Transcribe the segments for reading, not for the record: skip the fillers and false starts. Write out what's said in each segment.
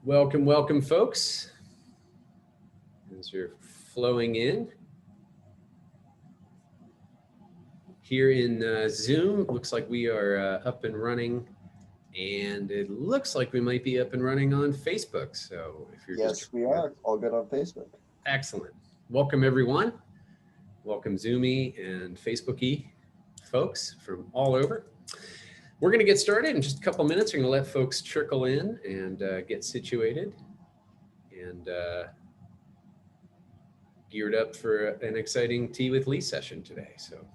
Welcome, welcome, folks. As you're flowing in. Here in Zoom, looks like we are up and running, and it looks like we might be up and running on Facebook. So if you're Yes, we are all good on Facebook. Excellent. Welcome, everyone. Welcome, Zoomy and Facebooky folks from all over. We're going to get started in just a couple minutes. We're going to let folks trickle in and get situated and geared up for an exciting Tea with Lee session today. So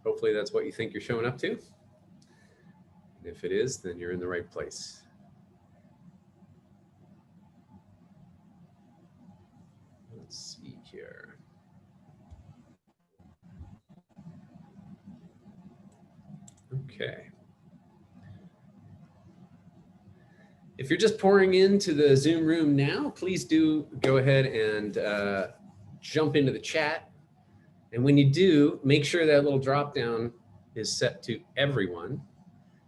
hopefully that's what you think you're showing up to. And if it is, then you're in the right place. Let's see here. Okay. If you're just pouring into the Zoom room now, please do go ahead and jump into the chat. And when you do, make sure that little drop down is set to everyone.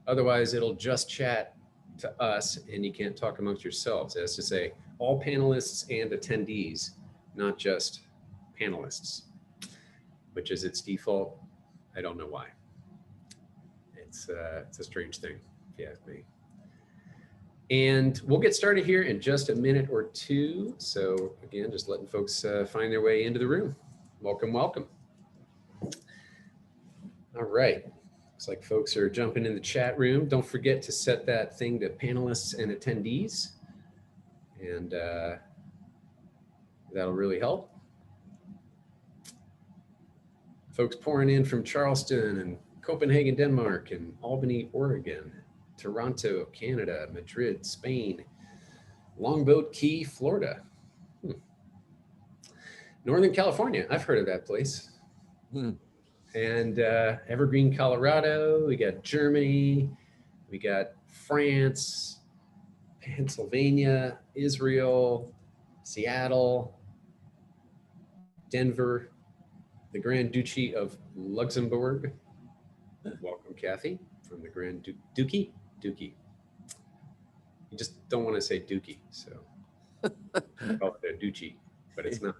Otherwise, it'll just chat to us and you can't talk amongst yourselves. As to say, all panelists and attendees, not just panelists, which is its default. I don't know why. It's a strange thing, if you ask me. And we'll get started here in just a minute or two. So again, just letting folks find their way into the room. Welcome, welcome. All right. Looks like folks are jumping in the chat room. Don't forget to set that thing to panelists and attendees. And that'll really help. Folks pouring in from Charleston and Copenhagen, Denmark, and Albany, Oregon. Toronto, Canada, Madrid, Spain, Longboat Key, Florida. Northern California, I've heard of that place. And Evergreen, Colorado, we got Germany, we got France, Pennsylvania, Israel, Seattle, Denver, the Grand Duchy of Luxembourg. Welcome, Kathy, from the Grand Duchy. Dookie. You just don't want to say Dookie, so call it a Doochie, but it's not.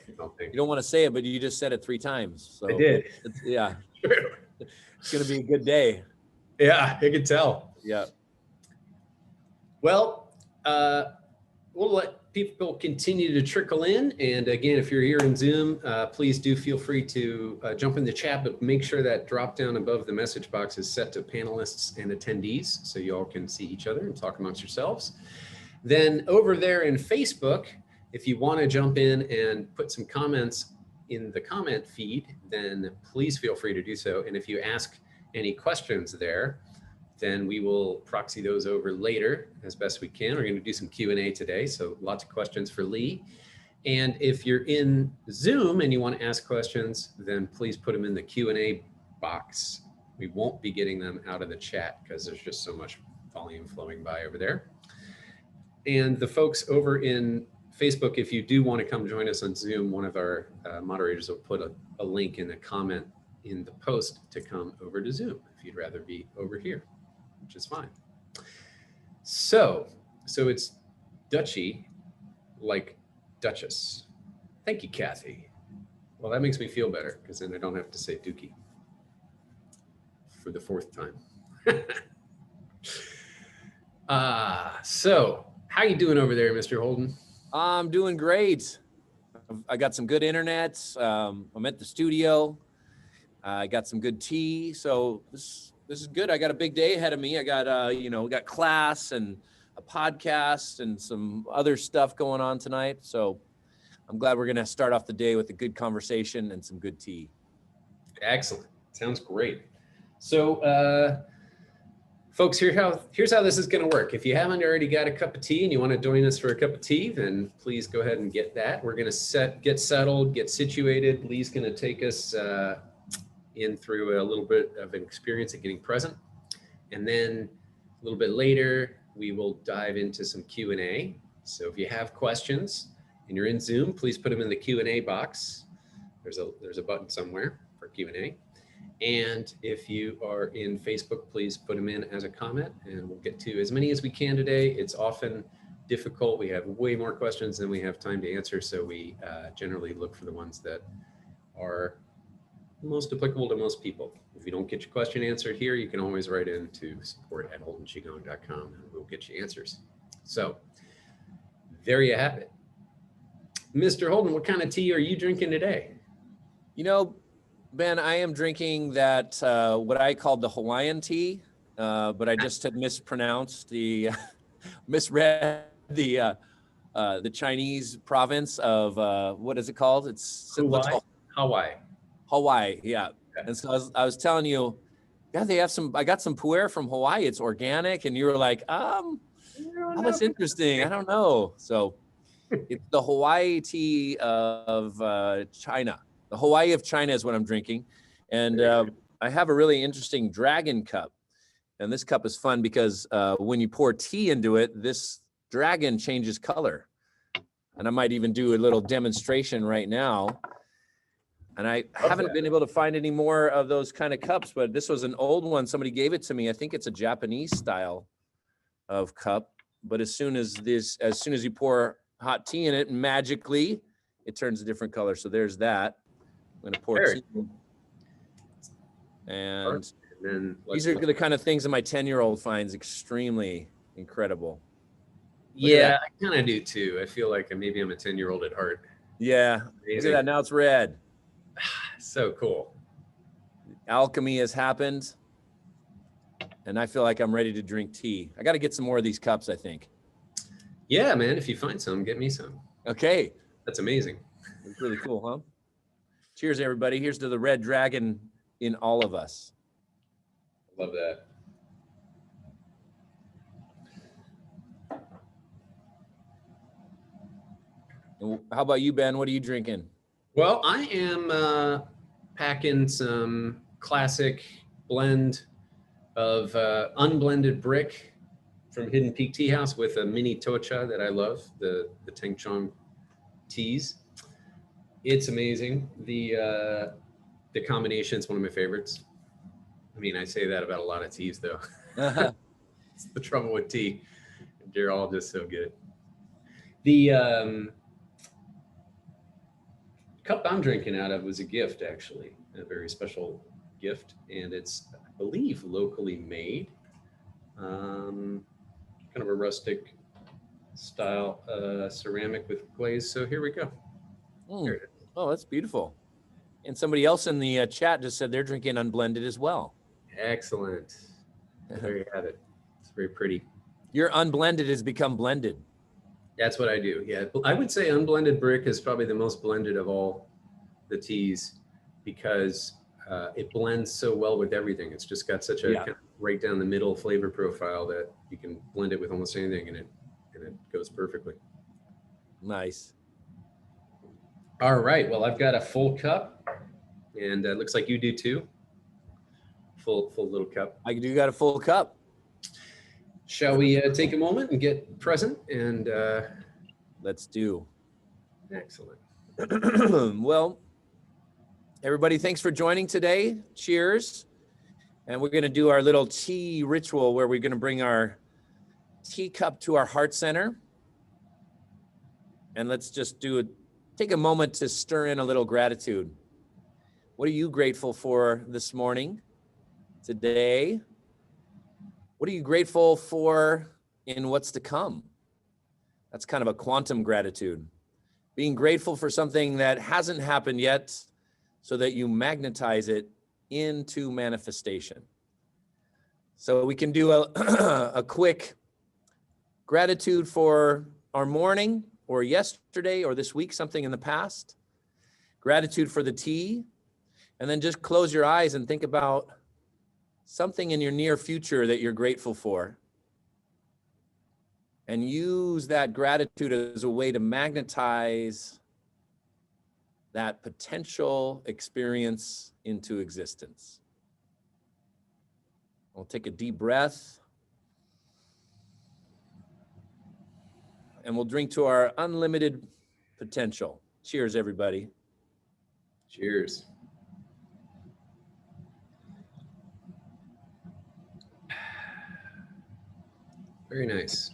You don't want to say it, but you just said it 3 times. So I did. Yeah. It's going to be a good day. Yeah, I can tell. Yeah. Well, we'll let people continue to trickle in. And again, if you're here in Zoom, please do feel free to jump in the chat, but make sure that drop down above the message box is set to panelists and attendees so you all can see each other and talk amongst yourselves. Then over there in Facebook, if you want to jump in and put some comments in the comment feed, then please feel free to do so. And if you ask any questions there, then we will proxy those over later as best we can. We're going to do some Q&A today, so lots of questions for Lee. And if you're in Zoom and you want to ask questions, then please put them in the Q&A box. We won't be getting them out of the chat because there's just so much volume flowing by over there. And the folks over in Facebook, if you do want to come join us on Zoom, one of our moderators will put a link in the comment in the post to come over to Zoom if you'd rather be over here, which is fine. So it's Dutchy, like Duchess. Thank you, Kathy. Well, that makes me feel better because then I don't have to say Dookie for the 4th time. So how you doing over there, Mr. Holden? I'm doing great. I got some good internet. I'm at the studio. I got some good tea. So this is good. I got a big day ahead of me. I got, we got class and a podcast and some other stuff going on tonight. So I'm glad we're going to start off the day with a good conversation and some good tea. Excellent. Sounds great. So, folks, here's how this is going to work. If you haven't already got a cup of tea and you want to join us for a cup of tea, then please go ahead and get that. We're going to get settled, get situated. Lee's going to take us in through a little bit of an experience of getting present. And then a little bit later, we will dive into some Q&A. So if you have questions and you're in Zoom, please put them in the Q&A box. There's a button somewhere for Q&A. And if you are in Facebook, please put them in as a comment and we'll get to as many as we can today. It's often difficult. We have way more questions than we have time to answer. So we generally look for the ones that are most applicable to most people. If you don't get your question answered here, you can always write in to support@holdenqigong.com and we'll get you answers. So there you have it. Mr. Holden, what kind of tea are you drinking today? You know, Ben, I am drinking that, what I called the Hawaiian tea, but I just had mispronounced misread the Chinese province of, what is it called? It looks Hawaii. Hawaii. Hawaii, yeah. And so I was telling you, yeah, they have I got some pu'er from Hawaii. It's organic. And you were like, that's interesting. I don't know. So it's the Hawaii tea of China. The Hawaii of China is what I'm drinking. And I have a really interesting dragon cup. And this cup is fun because when you pour tea into it, this dragon changes color. And I might even do a little demonstration right now. And I haven't been able to find any more of those kind of cups, but this was an old one. Somebody gave it to me. I think it's a Japanese style of cup. But as soon as you pour hot tea in it, magically, it turns a different color. So there's that. I'm going to pour tea. And then these are the kind of things that my 10-year-old finds extremely incredible. Yeah, I kind of do too. I feel like maybe I'm a 10-year-old at heart. Yeah. Look at that. Now it's red. So cool. Alchemy has happened. And I feel like I'm ready to drink tea. I got to get some more of these cups, I think. Yeah, man. If you find some, get me some. Okay. That's amazing. It's really cool, huh? Cheers, everybody. Here's to the red dragon in all of us. Love that. How about you, Ben? What are you drinking? Well, I am packing some classic blend of unblended brick from Hidden Peak Tea House with a mini tocha that I love, the Tengchong teas. It's amazing. The combination is one of my favorites. I mean, I say that about a lot of teas, though. It's the trouble with tea. They're all just so good. The cup I'm drinking out of was a gift, actually, a very special gift. And it's, I believe, locally made. Kind of a rustic style ceramic with glaze. So here we go. Mm. Oh, that's beautiful. And somebody else in the chat just said they're drinking unblended as well. Excellent. There you have it. It's very pretty. Your unblended has become blended. That's what I do. Yeah, I would say unblended brick is probably the most blended of all the teas because it blends so well with everything. It's just got such a kind of right down the middle flavor profile that you can blend it with almost anything and it goes perfectly. Nice. All right. Well, I've got a full cup and it looks like you do too. Full little cup. I do got a full cup. Shall we take a moment and get present and let's do. Excellent. Well, everybody, thanks for joining today. Cheers. And we're going to do our little tea ritual where we're going to bring our teacup to our heart center. And let's just take a moment to stir in a little gratitude. What are you grateful for this morning, today? What are you grateful for in what's to come? That's kind of a quantum gratitude. Being grateful for something that hasn't happened yet so that you magnetize it into manifestation. So we can do a quick gratitude for our morning or yesterday or this week, something in the past. Gratitude for the tea. And then just close your eyes and think about something in your near future that you're grateful for. And use that gratitude as a way to magnetize that potential experience into existence. We'll take a deep breath. And we'll drink to our unlimited potential. Cheers, everybody. Cheers. Very nice.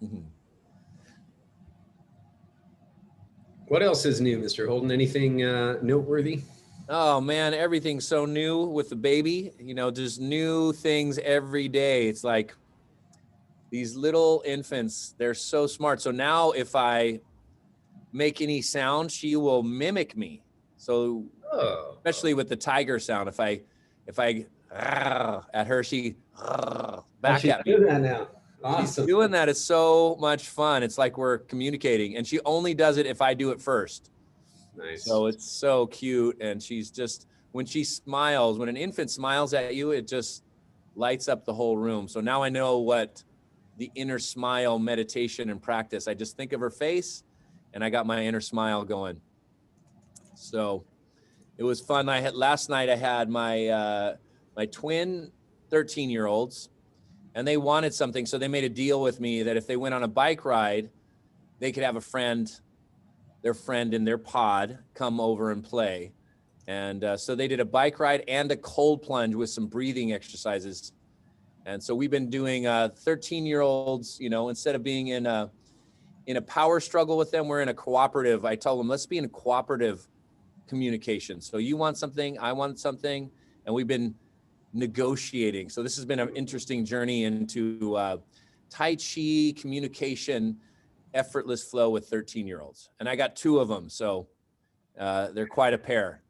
Mhm. What else is new, Mr. Holden? Anything noteworthy? Oh man, everything's so new with the baby, you know, just new things every day. It's like these little infants, they're so smart. So now if I make any sound, she will mimic me. So Oh, especially with the tiger sound, if I at her, she back she's at me. doing that now. She's Awesome. doing that. It's so much fun. It's like we're communicating, and she only does it if I do it first. Nice. So it's so cute. And she's just, when she smiles, when an infant smiles at you, it just lights up the whole room. So now I know what the inner smile meditation and practice. I just think of her face and I got my inner smile going. So it was fun. Last night I had my twin 13-year-olds, and they wanted something. So they made a deal with me that if they went on a bike ride, they could have their friend in their pod come over and play. And so they did a bike ride and a cold plunge with some breathing exercises. And so we've been doing 13-year-olds, you know, instead of being in a power struggle with them, we're in a cooperative. I tell them, let's be in a cooperative communication. So you want something, I want something, and we've been negotiating. So this has been an interesting journey into Tai Chi communication, effortless flow with 13-year-olds. And I got 2 of them. So they're quite a pair.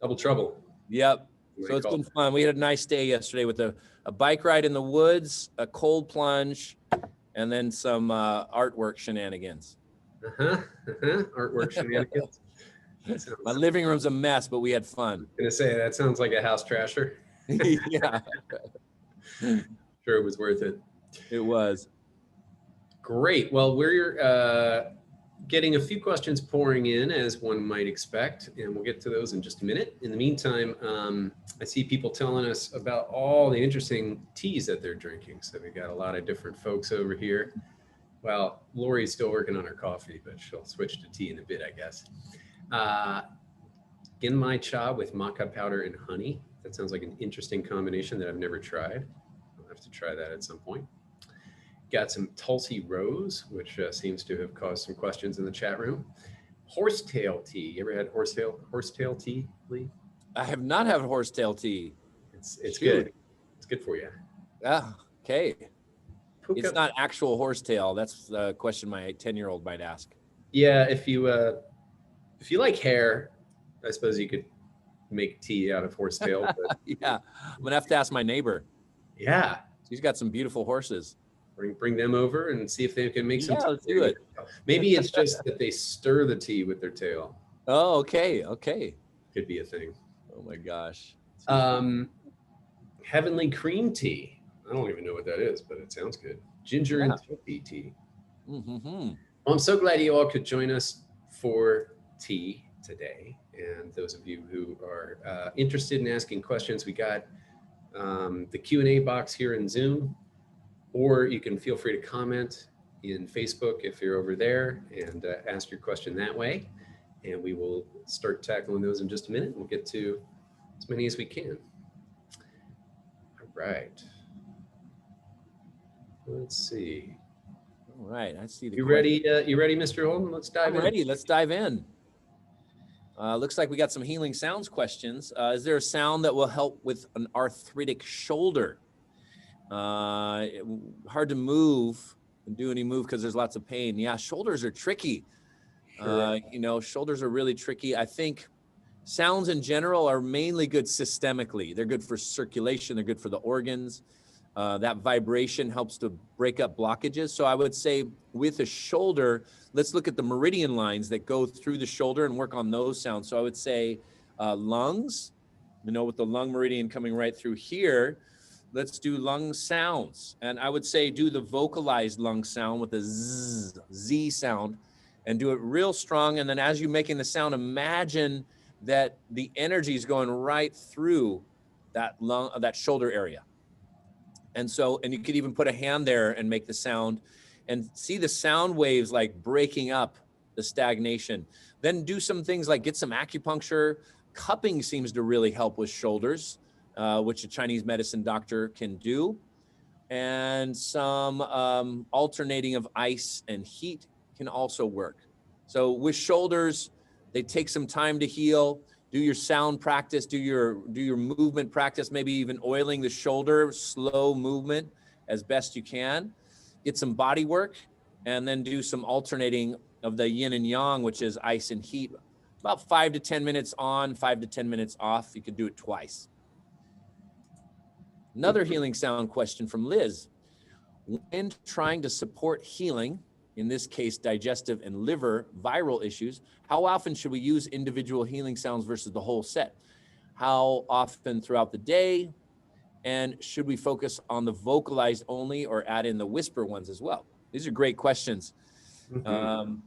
Double trouble. Yep. So it's been fun. We had a nice day yesterday with a bike ride in the woods, a cold plunge, and then some artwork shenanigans. Artwork shenanigans. My living room's a mess, but we had fun. Gonna say that sounds like a house trasher. Yeah. Sure, it was worth it. It was. Great. Well, we're getting a few questions pouring in, as one might expect, and we'll get to those in just a minute. In the meantime, I see people telling us about all the interesting teas that they're drinking. So we've got a lot of different folks over here. Well, Lori's still working on her coffee, but she'll switch to tea in a bit, I guess. Genmai cha with maca powder and honey. That sounds like an interesting combination that I've never tried. I'll have to try that at some point. Got some Tulsi Rose, which seems to have caused some questions in the chat room. Horsetail tea. You ever had horsetail tea, Lee? I have not had horsetail tea. It's good. It's good for you. Ah, okay. Puka. It's not actual horsetail. That's the question my 10-year-old might ask. Yeah, if you like hair, I suppose you could make tea out of horsetail. But Yeah, I'm gonna have to ask my neighbor. yeah, She's got some beautiful horses. bring them over and see if they can make some. Yeah, let's do it. Maybe it's just that they stir the tea with their tail. Oh, okay. Could be a thing. Oh my gosh. Heavenly cream tea. I don't even know what that is, but it sounds good. Ginger and tea. Mm-hmm. Well, I'm so glad you all could join us for tea today. And those of you who are interested in asking questions, we got the Q&A box here in Zoom, or you can feel free to comment in Facebook if you're over there and ask your question that way. And we will start tackling those in just a minute. We'll get to as many as we can. All right. Let's see. All right. I see the You ready? You ready, Mr. Holden? Let's dive in. Ready. Let's dive in. Looks like we got some healing sounds questions. Is there a sound that will help with an arthritic shoulder? Hard to move and do any move because there's lots of pain. Yeah, shoulders are tricky. Sure. Shoulders are really tricky. I think sounds in general are mainly good systemically. They're good for circulation. They're good for the organs. That vibration helps to break up blockages. So I would say with a shoulder, let's look at the meridian lines that go through the shoulder and work on those sounds. So I would say lungs, with the lung meridian coming right through here, let's do lung sounds. And I would say do the vocalized lung sound with the Z sound and do it real strong. And then as you're making the sound, imagine that the energy is going right through that that shoulder area. And you could even put a hand there and make the sound and see the sound waves like breaking up the stagnation. Then do some things like get some acupuncture. Cupping seems to really help with shoulders, which a Chinese medicine doctor can do. and some alternating of ice and heat can also work. So with shoulders, they take some time to heal. Do your sound practice, do your movement practice, maybe even oiling the shoulder, slow movement as best you can. Get some body work, and then do some alternating of the yin and yang, which is ice and heat. About 5 to 10 minutes on, 5 to 10 minutes off. You could do it twice. Another healing sound question from Liz. When trying to support healing, in this case, digestive and liver viral issues, how often should we use individual healing sounds versus the whole set? How often throughout the day? And should we focus on the vocalized only or add in the whisper ones as well? These are great questions.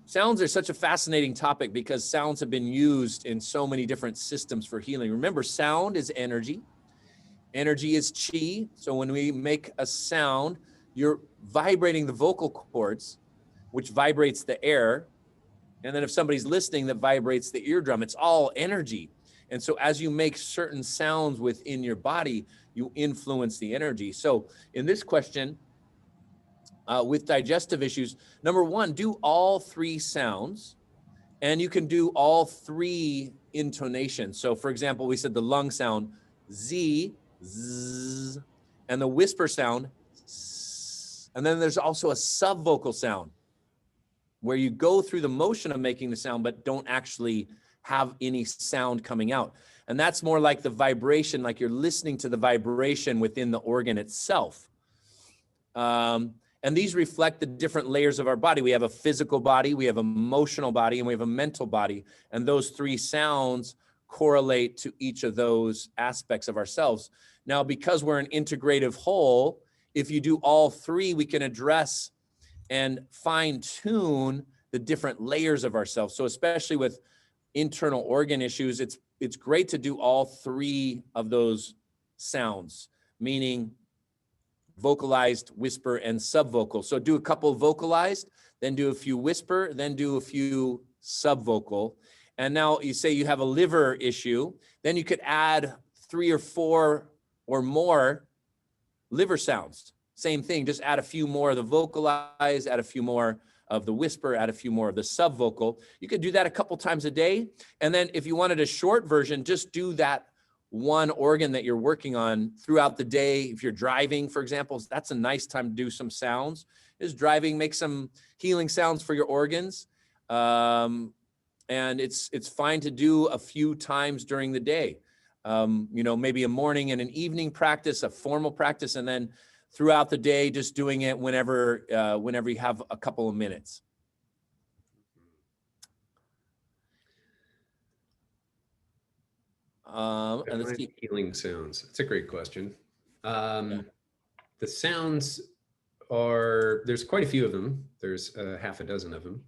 Sounds are such a fascinating topic because sounds have been used in so many different systems for healing. Remember, sound is energy. Energy is Qi. So when we make a sound, you're vibrating the vocal cords, which vibrates the air. And then if somebody's listening, that vibrates the eardrum. It's all energy. And so as you make certain sounds within your body, you influence the energy. So in this question, with digestive issues, number one, do all 3 sounds, and you can do all 3 intonations. So for example, we said the lung sound, Z, Z, and the whisper sound, S. And then there's also a subvocal sound where you go through the motion of making the sound, but don't actually have any sound coming out. And that's more like the vibration, like you're listening to the vibration within the organ itself. And these reflect the different layers of our body. We have a physical body, we have an emotional body, and we have a mental body. And those 3 sounds correlate to each of those aspects of ourselves. Now, because we're an integrative whole, if you do all 3, we can address and fine tune the different layers of ourselves. So especially with internal organ issues, it's great to do all 3 of those sounds, meaning vocalized, whisper, and subvocal. So do a couple vocalized, then do a few whisper, then do a few subvocal. And now you say you have a liver issue, then you could add 3 or 4 or more liver sounds. Same thing, just add a few more of the vocalized, add a few more of the whisper, add a few more of the subvocal. You could do that a couple times a day. And then if you wanted a short version, just do that one organ that you're working on throughout the day. If you're driving, for example, that's a nice time to do some sounds. Is driving, make some healing sounds for your organs. And it's fine to do a few times during the day. You know, maybe a morning and an evening practice, a formal practice, and then throughout the day, just doing it whenever you have a couple of minutes. And let's keep healing sounds. It's a great question. The sounds are, there's quite a few of them. There's half a dozen of them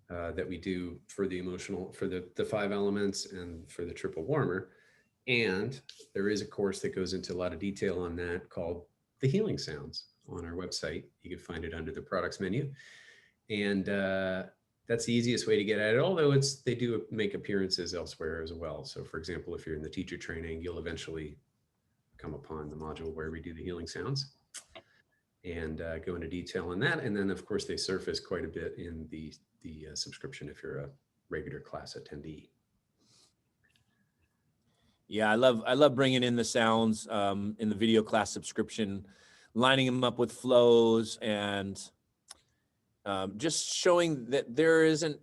that we do for the emotional, for the 5 elements and for the triple warmer. And there is a course that goes into a lot of detail on that called the healing sounds on our website. You can find it under the products menu. And that's the easiest way to get at it, although they do make appearances elsewhere as well. So for example, if you're in the teacher training, you'll eventually come upon the module where we do the healing sounds and go into detail on that. And then of course they surface quite a bit in the subscription if you're a regular class attendee. Yeah, I love bringing in the sounds in the video class subscription, lining them up with flows, and just showing that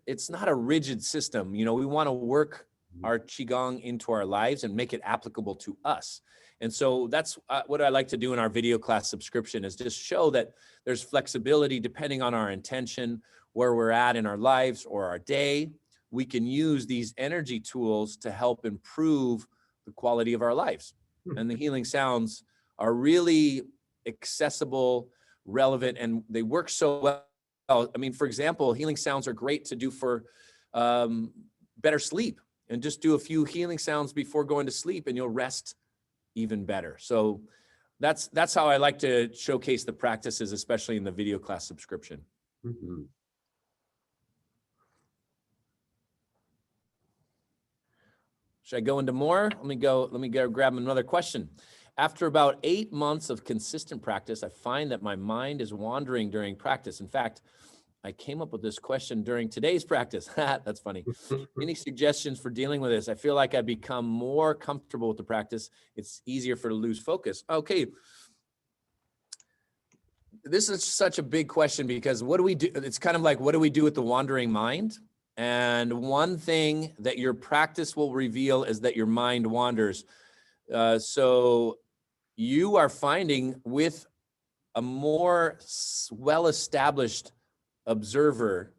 it's not a rigid system. You know, we want to work our Qigong into our lives and make it applicable to us. And so that's what I like to do in our video class subscription, is just show that there's flexibility depending on our intention, where we're at in our lives or our day. We can use these energy tools to help improve the quality of our lives. And the healing sounds are really accessible, relevant, and they work so well. I mean, for example, healing sounds are great to do for better sleep, and just do a few healing sounds before going to sleep and you'll rest even better. So that's how I like to showcase the practices, especially in the video class subscription. Mm-hmm. Should I go into more? Let me go grab another question. After about 8 months of consistent practice, I find that my mind is wandering during practice. In fact, I came up with this question during today's practice. That's funny. Any suggestions for dealing with this? I feel like I've become more comfortable with the practice. It's easier for to lose focus. Okay. This is such a big question because what do we do? It's kind of like, what do we do with the wandering mind? And one thing that your practice will reveal is that your mind wanders. So you are finding with a more well-established observer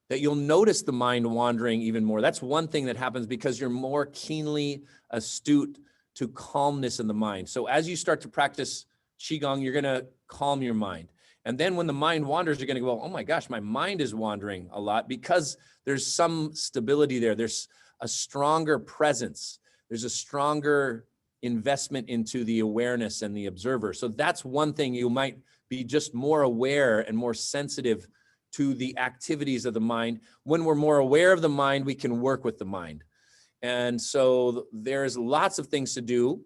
that you'll notice the mind wandering even more. That's one thing that happens because you're more keenly astute to calmness in the mind. So as you start to practice Qigong, you're going to calm your mind. And then when the mind wanders, you're going to go, oh my gosh, my mind is wandering a lot because there's some stability there. There's a stronger presence. There's a stronger investment into the awareness and the observer. So that's one thing. You might be just more aware and more sensitive to the activities of the mind. When we're more aware of the mind, we can work with the mind. And so there's lots of things to do.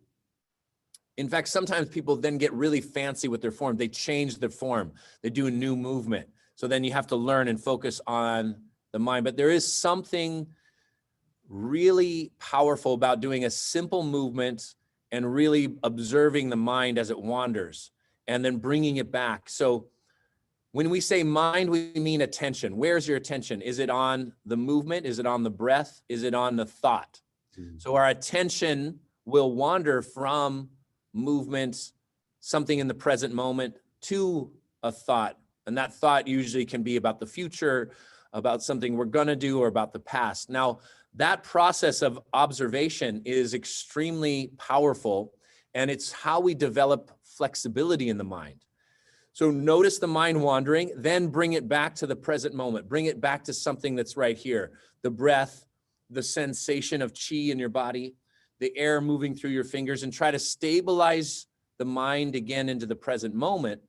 In fact, sometimes people then get really fancy with their form. They change their form. They do a new movement. So then you have to learn and focus on the mind. But there is something really powerful about doing a simple movement and really observing the mind as it wanders and then bringing it back. So when we say mind, we mean attention. Where's your attention? Is it on the movement? Is it on the breath? Is it on the thought? So our attention will wander from movement, something in the present moment, to a thought. And that thought usually can be about the future, about something we're going to do, or about the past. Now, that process of observation is extremely powerful, and it's how we develop flexibility in the mind. So notice the mind wandering, then bring it back to the present moment. Bring it back to something that's right here. The breath, the sensation of qi in your body, the air moving through your fingers, and try to stabilize the mind again into the present moment.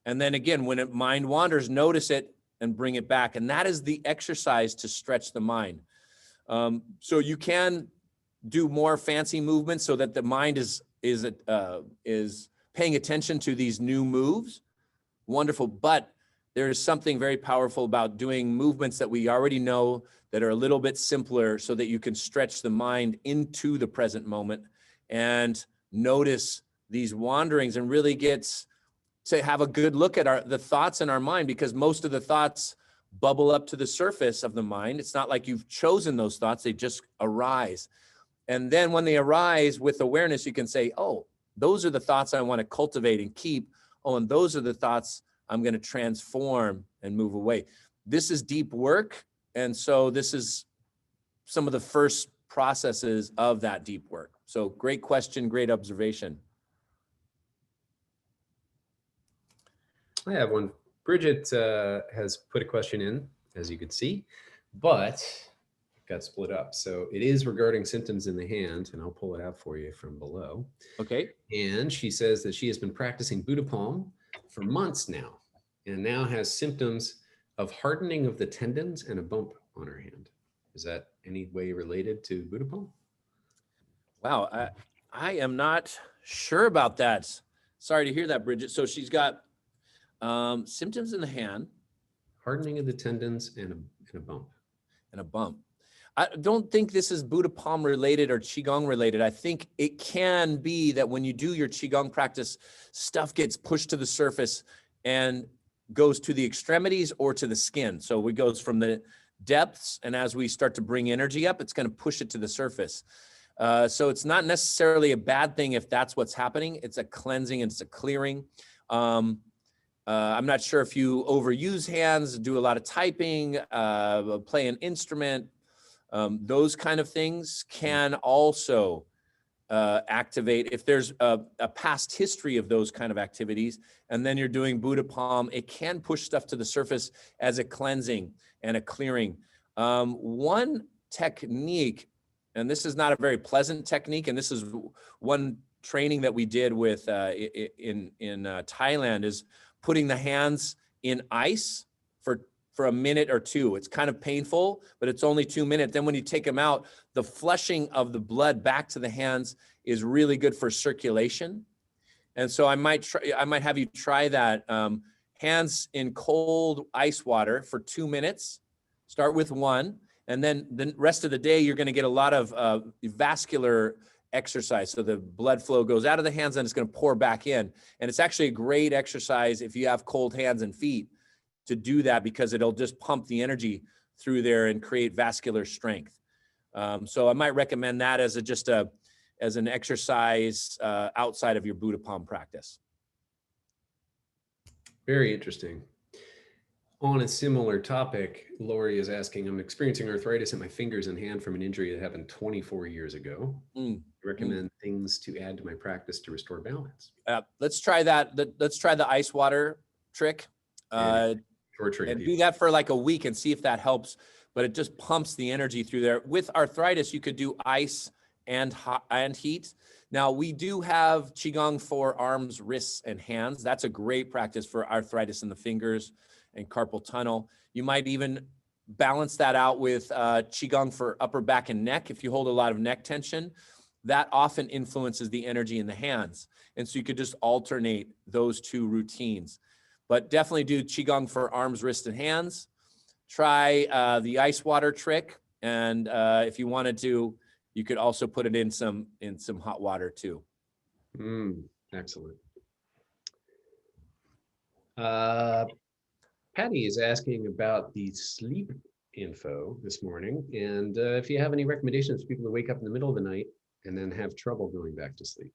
And then again, when mind wanders, notice it and bring it back. And that is the exercise to stretch the mind. So you can do more fancy movements so that the mind is paying attention to these new moves. Wonderful. But there is something very powerful about doing movements that we already know that are a little bit simpler so that you can stretch the mind into the present moment and notice these wanderings and really get to have a good look at the thoughts in our mind, because most of the thoughts bubble up to the surface of the mind. It's not like you've chosen those thoughts, they just arise. And then when they arise with awareness, you can say, oh, those are the thoughts I want to cultivate and keep. Oh, and those are the thoughts I'm going to transform and move away. This is deep work. And so this is some of the first processes of that deep work. So great question, great observation. I have one. Bridget has put a question in, as you could see, but it got split up. So it is regarding symptoms in the hand, and I'll pull it out for you from below. Okay. And she says that she has been practicing Buddha Palm for months now, and now has symptoms of hardening of the tendons and a bump on her hand. Is that any way related to Buddha Palm? Wow, I am not sure about that. Sorry to hear that, Bridget. So she's got symptoms in the hand. Hardening of the tendons and a bump. And a bump. I don't think this is Buddha Palm related or Qigong related. I think it can be that when you do your Qigong practice, stuff gets pushed to the surface and goes to the extremities or to the skin. So it goes from the depths, and as we start to bring energy up, it's going to push it to the surface. So it's not necessarily a bad thing if that's what's happening. It's a cleansing and it's a clearing. I'm not sure if you overuse hands, do a lot of typing, play an instrument. Those kind of things can also activate if there's a past history of those kind of activities, and then you're doing Buddha Palm, it can push stuff to the surface as a cleansing and a clearing. One technique, and this is not a very pleasant technique, and this is one training that we did with in Thailand, is putting the hands in ice for for a minute or two. It's kind of painful, but it's only 2 minutes. Then when you take them out, the flushing of the blood back to the hands is really good for circulation. And so I might have you try that. Hands in cold ice water for 2 minutes. Start with 1. And then the rest of the day, you're going to get a lot of vascular exercise. So the blood flow goes out of the hands and it's going to pour back in. And it's actually a great exercise if you have cold hands and feet to do that, because it'll just pump the energy through there and create vascular strength. So I might recommend that as as an exercise outside of your Buddha palm practice. Very interesting. On a similar topic, Lori is asking, I'm experiencing arthritis in my fingers and hand from an injury that happened 24 years ago. Recommend things to add to my practice to restore balance. Let's try that. Let's try the ice water trick. And do that for like a week and see if that helps. But it just pumps the energy through there. With arthritis, you could do ice and heat. Now, we do have Qigong for arms, wrists, and hands. That's a great practice for arthritis in the fingers and carpal tunnel. You might even balance that out with Qigong for upper back and neck. If you hold a lot of neck tension, that often influences the energy in the hands. And so you could just alternate those two routines. But definitely do Qigong for arms, wrists, and hands. Try the ice water trick. And if you wanted to, you could also put it in some hot water too. Excellent. Patty is asking about the sleep info this morning, and if you have any recommendations for people to wake up in the middle of the night and then have trouble going back to sleep.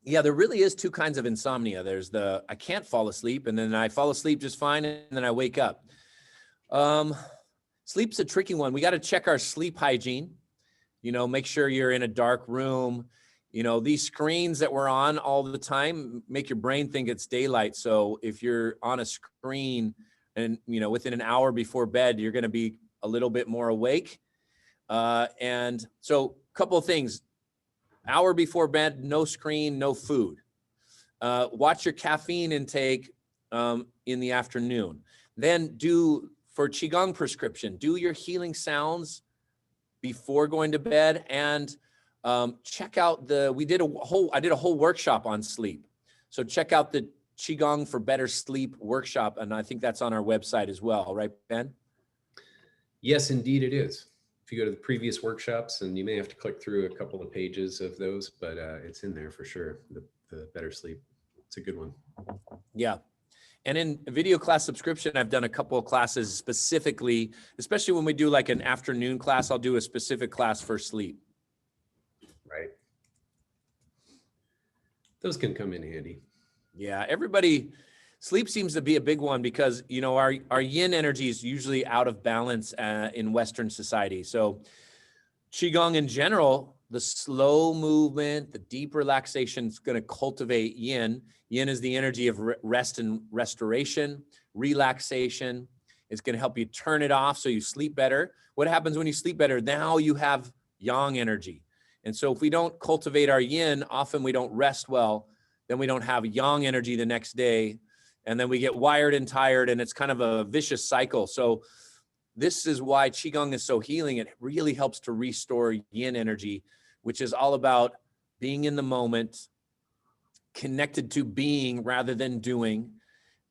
Yeah, there really is 2 kinds of insomnia. There's the I can't fall asleep, and then I fall asleep just fine, and then I wake up. Sleep's a tricky one. We got to check our sleep hygiene. Make sure you're in a dark room. These screens that we're on all the time make your brain think it's daylight. So if you're on a screen and, within an hour before bed, you're going to be a little bit more awake. And so a couple of things. Hour before bed, no screen, no food. Watch your caffeine intake in the afternoon. Then for Qigong prescription, do your healing sounds before going to bed, and check out I did a whole workshop on sleep. So check out the Qigong for Better Sleep workshop. And I think that's on our website as well. Right, Ben? Yes, indeed it is. If you go to the previous workshops, and you may have to click through a couple of pages of those, but it's in there for sure. The Better Sleep. It's a good one. Yeah. And in video class subscription, I've done a couple of classes specifically, especially when we do like an afternoon class, I'll do a specific class for sleep. Right. Those can come in handy. Yeah, sleep seems to be a big one because, our yin energy is usually out of balance in Western society. So Qigong in general, the slow movement, the deep relaxation is going to cultivate yin. Yin is the energy of rest and restoration, relaxation. It's going to help you turn it off so you sleep better. What happens when you sleep better? Now you have yang energy. And so if we don't cultivate our yin, often we don't rest well, then we don't have yang energy the next day. And then we get wired and tired, and it's kind of a vicious cycle. So this is why Qigong is so healing. It really helps to restore yin energy, which is all about being in the moment, connected to being rather than doing,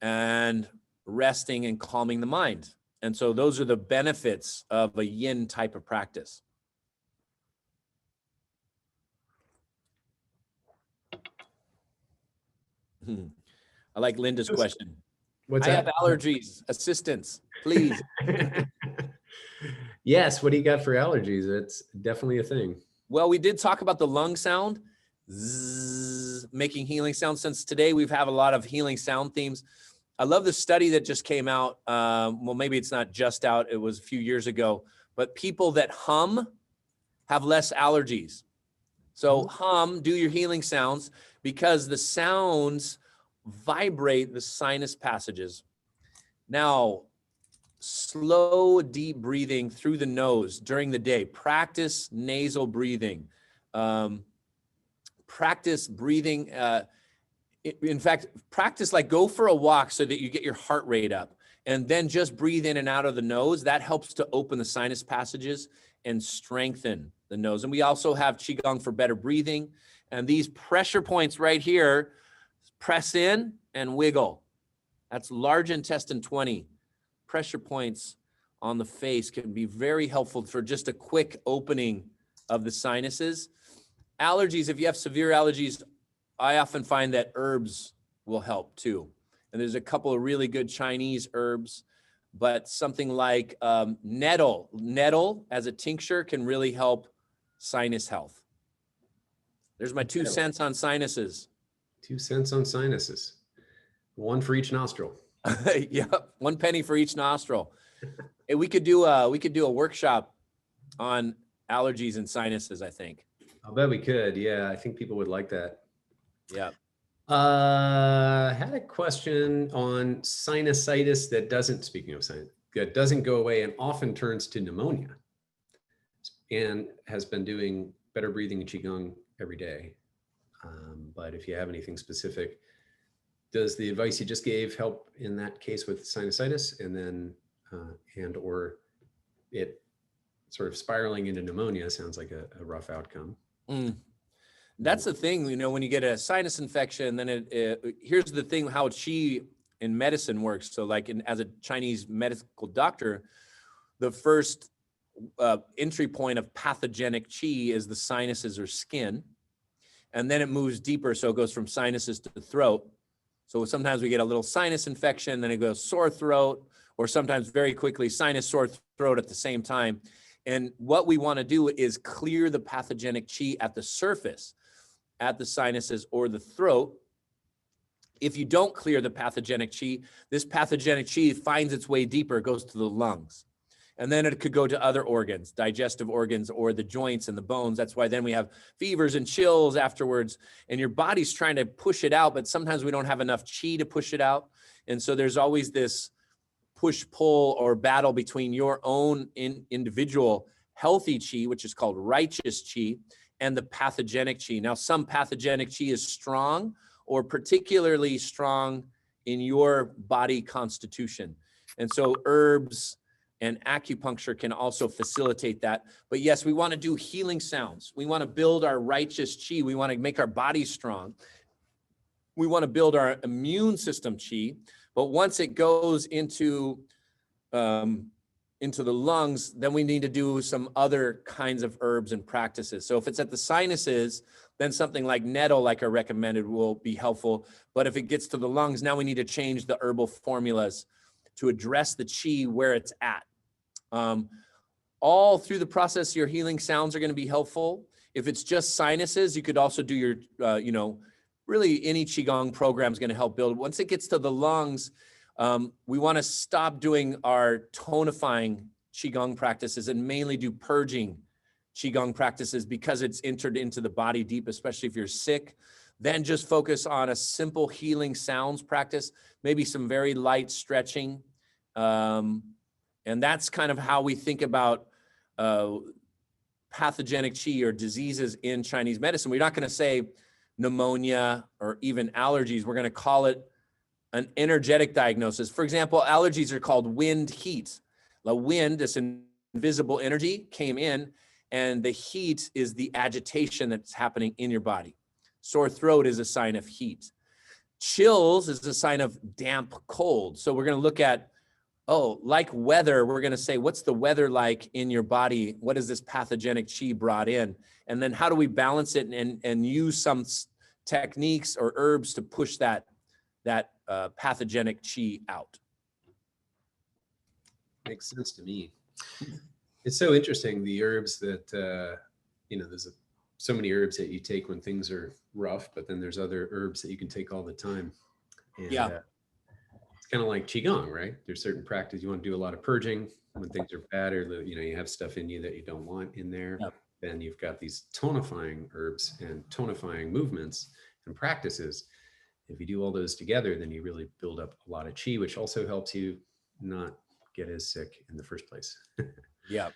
and resting and calming the mind. And so those are the benefits of a yin type of practice. I like Linda's question. What's I that? have allergies. Assistance, please. Yes. What do you got for allergies? It's definitely a thing. Well, we did talk about the lung sound, zzz, making healing sounds. Since today we've had a lot of healing sound themes. I love the study that just came out. Well, maybe it's not just out. It was a few years ago. But people that hum have less allergies. So hum, do your healing sounds, because the sounds vibrate the sinus passages. Now, slow, deep breathing through the nose during the day. Practice nasal breathing. Practice breathing. In fact, practice, like, go for a walk so that you get your heart rate up. And then just breathe in and out of the nose. That helps to open the sinus passages and strengthen the nose. And we also have Qigong for better breathing. And these pressure points right here, press in and wiggle. That's large intestine 20. Pressure points on the face can be very helpful for just a quick opening of the sinuses. Allergies, if you have severe allergies, I often find that herbs will help too. And there's a couple of really good Chinese herbs, but something like nettle as a tincture can really help sinus health. There's my 2 cents on sinuses. 2 cents on sinuses. 1 for each nostril. Yeah, 1 penny for each nostril. Hey, we could do a workshop on allergies and sinuses, I think. I'll bet we could. Yeah, I think people would like that. Yeah. Had a question on sinusitis that doesn't, speaking of sinus, that doesn't go away and often turns to pneumonia, and has been doing better breathing and Qigong every day. But if you have anything specific, does the advice you just gave help in that case with sinusitis, and then and or it sort of spiraling into pneumonia sounds like a rough outcome. That's the thing, when you get a sinus infection, then here's the thing, how Qi in medicine works. So like as a Chinese medical doctor, the first entry point of pathogenic Qi is the sinuses or skin. And then it moves deeper. So it goes from sinuses to the throat. So sometimes we get a little sinus infection, then it goes sore throat, or sometimes very quickly sinus, sore throat at the same time. And what we want to do is clear the pathogenic Qi at the surface, at the sinuses or the throat. If you don't clear the pathogenic Qi, this pathogenic Qi finds its way deeper, goes to the lungs. And then it could go to other organs, digestive organs, or the joints and the bones. That's why then we have fevers and chills afterwards. And your body's trying to push it out, but sometimes we don't have enough Qi to push it out. And so there's always this push-pull or battle between your own individual healthy Qi, which is called righteous Qi, and the pathogenic Qi. Now, some pathogenic Qi is strong or particularly strong in your body constitution. And so herbs and acupuncture can also facilitate that. But yes, we want to do healing sounds. We want to build our righteous Qi. We want to make our body strong. We want to build our immune system Qi. But once it goes into the lungs, then we need to do some other kinds of herbs and practices. So if it's at the sinuses, then something like nettle, like I recommended, will be helpful. But if it gets to the lungs, now we need to change the herbal formulas to address the Qi where it's at. All through the process, your healing sounds are going to be helpful. If it's just sinuses, you could also do your, really any Qigong program is going to help build. Once it gets to the lungs, we want to stop doing our tonifying Qigong practices and mainly do purging Qigong practices because it's entered into the body deep, especially if you're sick. Then just focus on a simple healing sounds practice, maybe some very light stretching. And that's kind of how we think about pathogenic Qi or diseases in Chinese medicine. We're not going to say pneumonia or even allergies. We're going to call it an energetic diagnosis. For example, allergies are called wind heat. The wind, this invisible energy, came in, and the heat is the agitation that's happening in your body. Sore throat is a sign of heat. Chills is a sign of damp cold. So we're going to look at, like weather, we're going to say, what's the weather like in your body? What is this pathogenic Qi brought in? And then how do we balance it and use some techniques or herbs to push that pathogenic Qi out? Makes sense to me. It's so interesting, the herbs that, there's so many herbs that you take when things are rough, but then there's other herbs that you can take all the time. And, yeah. It's kind of like Qigong, right? There's certain practice you want to do a lot of purging when things are bad, or you have stuff in you that you don't want in there. Yep. Then you've got these tonifying herbs and tonifying movements and practices. If you do all those together, then you really build up a lot of Qi, which also helps you not get as sick in the first place. Yeah.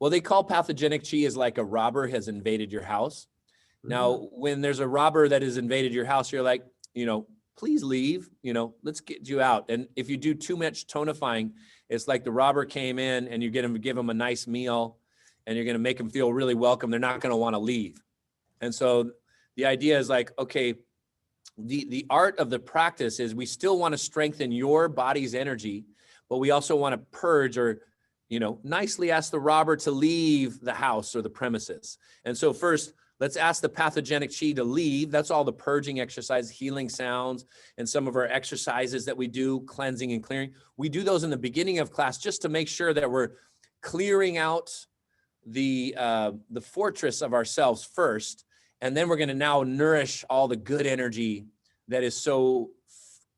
Well, they call pathogenic Qi as like a robber has invaded your house. Mm-hmm. Now, when there's a robber that has invaded your house, you're like, please leave, let's get you out. And if you do too much tonifying, it's like the robber came in and you give them a nice meal and you're going to make them feel really welcome. They're not going to want to leave. And so the idea is like, okay, the art of the practice is we still want to strengthen your body's energy, but we also want to purge or, nicely ask the robber to leave the house or the premises. And so first, let's ask the pathogenic Qi to leave. That's all the purging exercise, healing sounds, and some of our exercises that we do, cleansing and clearing. We do those in the beginning of class just to make sure that we're clearing out the fortress of ourselves first. And then we're going to now nourish all the good energy that is so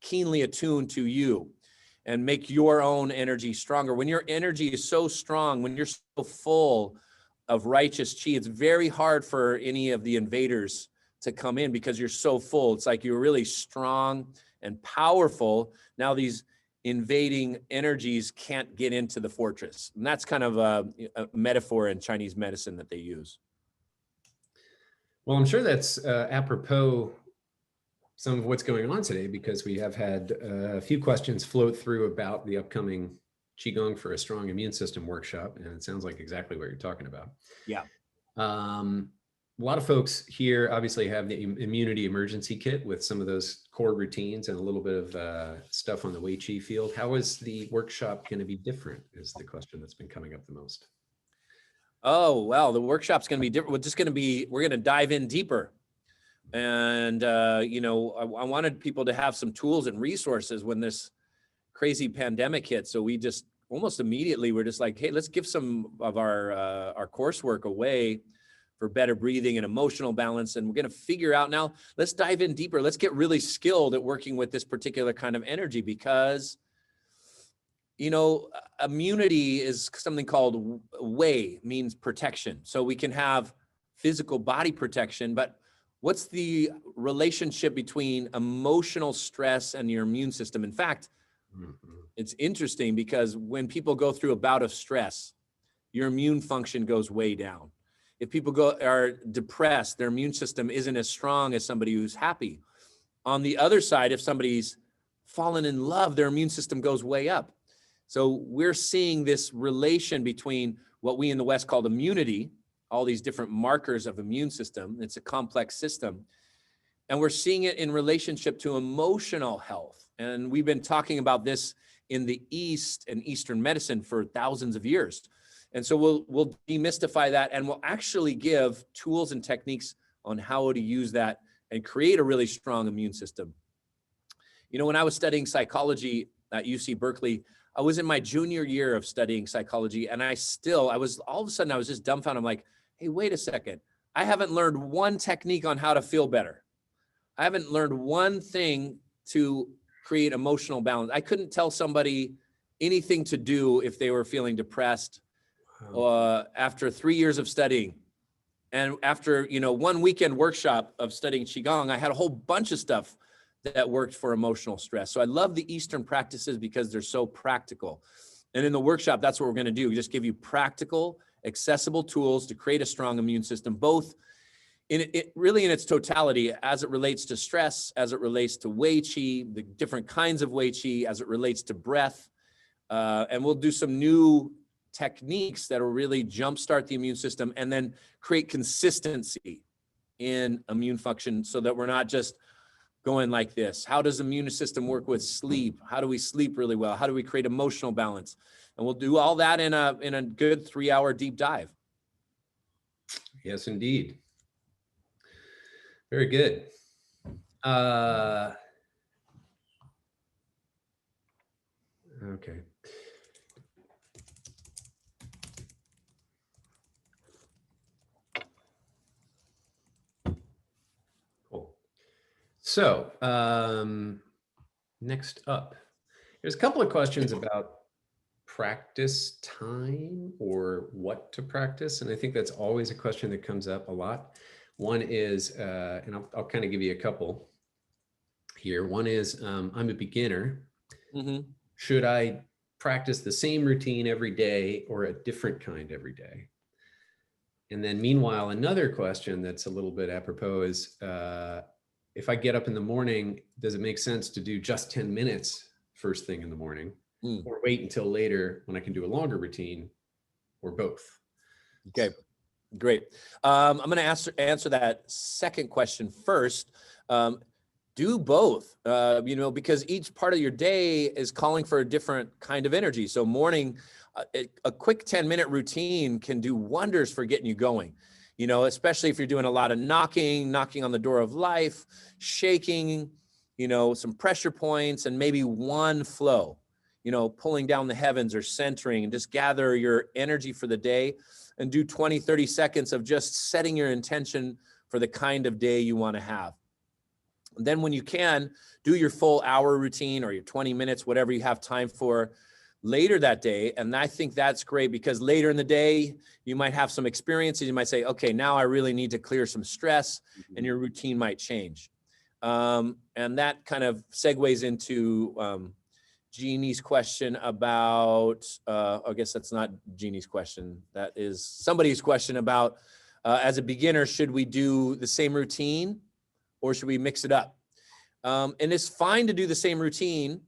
keenly attuned to you and make your own energy stronger. When your energy is so strong, when you're so full of righteous Qi, it's very hard for any of the invaders to come in because you're so full. It's like you're really strong and powerful. Now these invading energies can't get into the fortress. And that's kind of a metaphor in Chinese medicine that they use. Well, I'm sure that's apropos some of what's going on today, because we have had a few questions float through about the upcoming Qigong for a Strong Immune System workshop, and it sounds like exactly what you're talking about. Yeah. A lot of folks here obviously have the immunity emergency kit with some of those core routines and a little bit of stuff on the Wei Qi field. How is the workshop going to be different is the question that's been coming up the most. Oh, well, the workshop's going to be different. We're going to dive in deeper. And, I wanted people to have some tools and resources when this crazy pandemic hit. So we just almost immediately we're just like, hey, let's give some of our coursework away for better breathing and emotional balance. And we're going to figure out now, let's dive in deeper. Let's get really skilled at working with this particular kind of energy because, immunity is something called Wei, means protection. So we can have physical body protection, but what's the relationship between emotional stress and your immune system? In fact, it's interesting because when people go through a bout of stress, your immune function goes way down. If people are depressed, their immune system isn't as strong as somebody who's happy. On the other side, if somebody's fallen in love, their immune system goes way up. So we're seeing this relation between what we in the West call immunity, all these different markers of immune system. It's a complex system. And we're seeing it in relationship to emotional health. And we've been talking about this in the East and Eastern medicine for thousands of years. And so we'll demystify that and we'll actually give tools and techniques on how to use that and create a really strong immune system. When I was studying psychology at UC Berkeley, I was in my junior year of studying psychology and all of a sudden I was just dumbfounded. I'm like, hey, wait a second. I haven't learned one technique on how to feel better. I haven't learned one thing to create emotional balance. I couldn't tell somebody anything to do if they were feeling depressed after 3 years of studying. And after, one weekend workshop of studying Qigong, I had a whole bunch of stuff that worked for emotional stress. So I love the Eastern practices because they're so practical. And in the workshop, that's what we're going to do. We just give you practical, accessible tools to create a strong immune system, both really in its totality, as it relates to stress, as it relates to Wei Qi, the different kinds of Wei Qi, as it relates to breath. And we'll do some new techniques that will really jumpstart the immune system and then create consistency in immune function so that we're not just going like this. How does the immune system work with sleep? How do we sleep really well? How do we create emotional balance? And we'll do all that in a good 3-hour deep dive. Yes, indeed. Very good. Okay. Cool. So next up, there's a couple of questions about practice time or what to practice. And I think that's always a question that comes up a lot. One is, and I'll kind of give you a couple here. One is, I'm a beginner. Mm-hmm. Should I practice the same routine every day or a different kind every day? And then meanwhile, another question that's a little bit apropos is, if I get up in the morning, does it make sense to do just 10 minutes first thing in the morning, or wait until later when I can do a longer routine, or both? Okay, great. I'm going to answer that second question first. Do both, because each part of your day is calling for a different kind of energy. So morning, a quick 10-minute routine can do wonders for getting you going, especially if you're doing a lot of knocking on the door of life, shaking, some pressure points, and maybe one flow, pulling down the heavens or centering, and just gather your energy for the day and do 20, 30 seconds of just setting your intention for the kind of day you want to have. And then when you can, do your full hour routine or your 20 minutes, whatever you have time for later that day. And I think that's great, because later in the day, you might have some experiences. You might say, okay, now I really need to clear some stress, and your routine might change. And that kind of segues into Jeannie's question about, I guess that's not Jeannie's question. That is somebody's question about, as a beginner, should we do the same routine or should we mix it up? And it's fine to do the same routine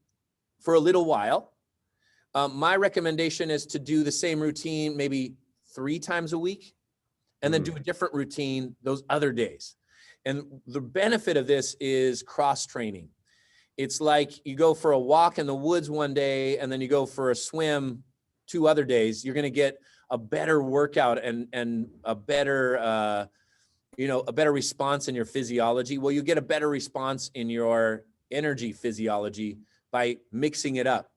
for a little while. My recommendation is to do the same routine maybe 3 times a week, and then do a different routine those other days. And the benefit of this is cross training. It's like you go for a walk in the woods one day, and then you go for a swim 2 other days. You're going to get a better workout and a better, a better response in your physiology. Well, you get a better response in your energy physiology by mixing it up.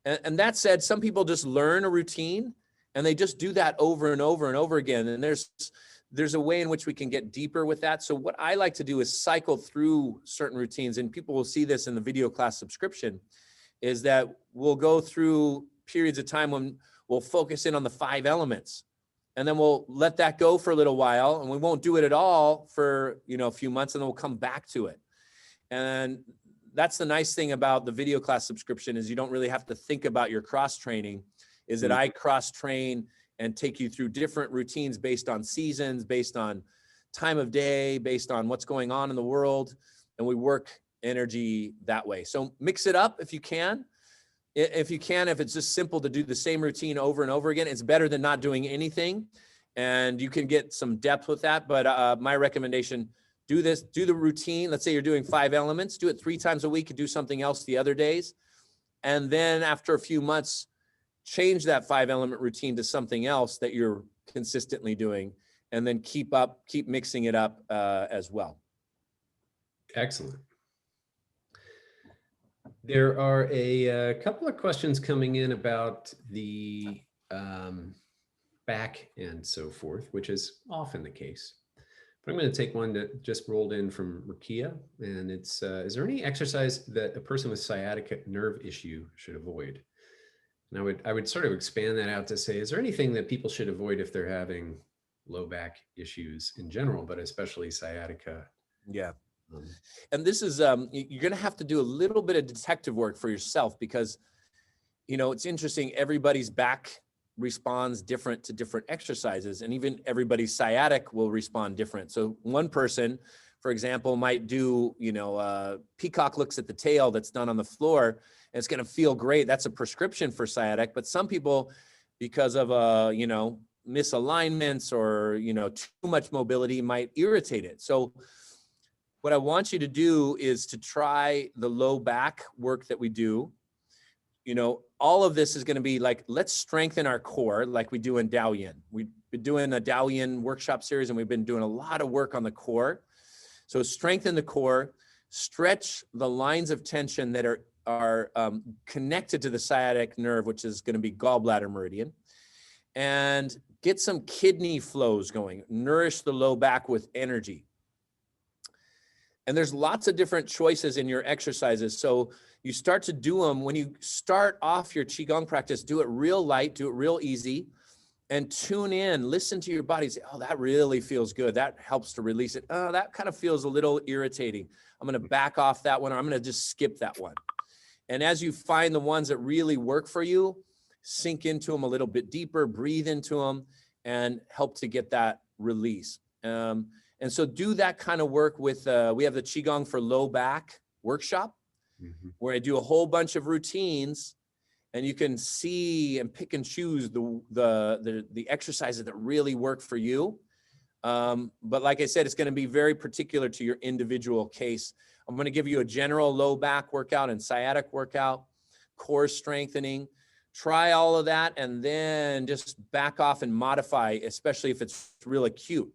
And that said, some people just learn a routine and they just do that over and over and over again. And there's a way in which we can get deeper with that. So what I like to do is cycle through certain routines, and people will see this in the video class subscription, is that we'll go through periods of time when we'll focus in on the 5 elements, and then we'll let that go for a little while, and we won't do it at all for, a few months, and then we'll come back to it. And that's the nice thing about the video class subscription, is you don't really have to think about your cross training, is that I cross train and take you through different routines based on seasons, based on time of day, based on what's going on in the world. And we work energy that way. So mix it up if you can. If it's just simple to do the same routine over and over again, it's better than not doing anything. And you can get some depth with that. But my recommendation, do the routine. Let's say you're doing 5 elements, do it 3 times a week and do something else the other days. And then after a few months, change that 5-element routine to something else that you're consistently doing, and then keep mixing it up as well. Excellent. There are a couple of questions coming in about the back and so forth, which is often the case. But I'm going to take one that just rolled in from Rakia, and it's, is there any exercise that a person with sciatic nerve issue should avoid? And I would sort of expand that out to say, is there anything that people should avoid if they're having low back issues in general, but especially sciatica? Yeah. And this is, you're going to have to do a little bit of detective work for yourself, because, it's interesting. Everybody's back responds different to different exercises, and even everybody's sciatic will respond different. So one person, for example, might do, peacock looks at the tail that's done on the floor, and it's going to feel great. That's a prescription for sciatic. But some people, because of, misalignments or, too much mobility, might irritate it. So what I want you to do is to try the low back work that we do. All of this is going to be like, let's strengthen our core like we do in Daoyin. We've been doing a Daoyin workshop series, and we've been doing a lot of work on the core. So strengthen the core, stretch the lines of tension that are connected to the sciatic nerve, which is going to be gallbladder meridian, and get some kidney flows going. Nourish the low back with energy. And there's lots of different choices in your exercises. So you start to do them. When you start off your Qigong practice, do it real light, do it real easy, and tune in, listen to your body. Say, oh, that really feels good. That helps to release it. Oh, that kind of feels a little irritating. I'm going to back off that one, or I'm going to just skip that one. And as you find the ones that really work for you, sink into them a little bit deeper, breathe into them, and help to get that release. And so do that kind of work with, we have the Qigong for low back workshop, where I do a whole bunch of routines, and you can see and pick and choose the exercises that really work for you. But like I said, it's going to be very particular to your individual case. I'm going to give you a general low back workout and sciatic workout, core strengthening. Try all of that, and then just back off and modify, especially if it's real acute.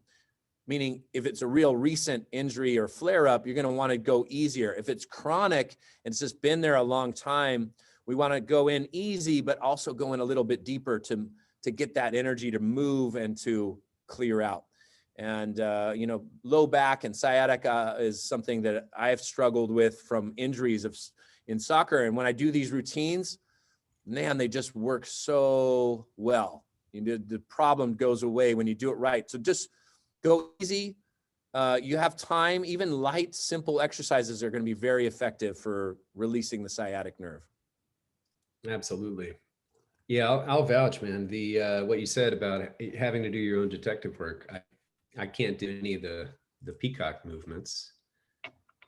Meaning if it's a real recent injury or flare up, you're going to want to go easier. If it's chronic and it's just been there a long time, we want to go in easy, but also go in a little bit deeper to get that energy to move and to clear out. And, you know, low back and sciatica is something that I've struggled with from injuries in soccer. And when I do these routines, man, they just work so well. The problem goes away when you do it right. So just go easy. You have time. Even light, simple exercises are going to be very effective for releasing the sciatic nerve. Absolutely. Yeah, I'll vouch, man. What you said about having to do your own detective work, I can't do any of the peacock movements,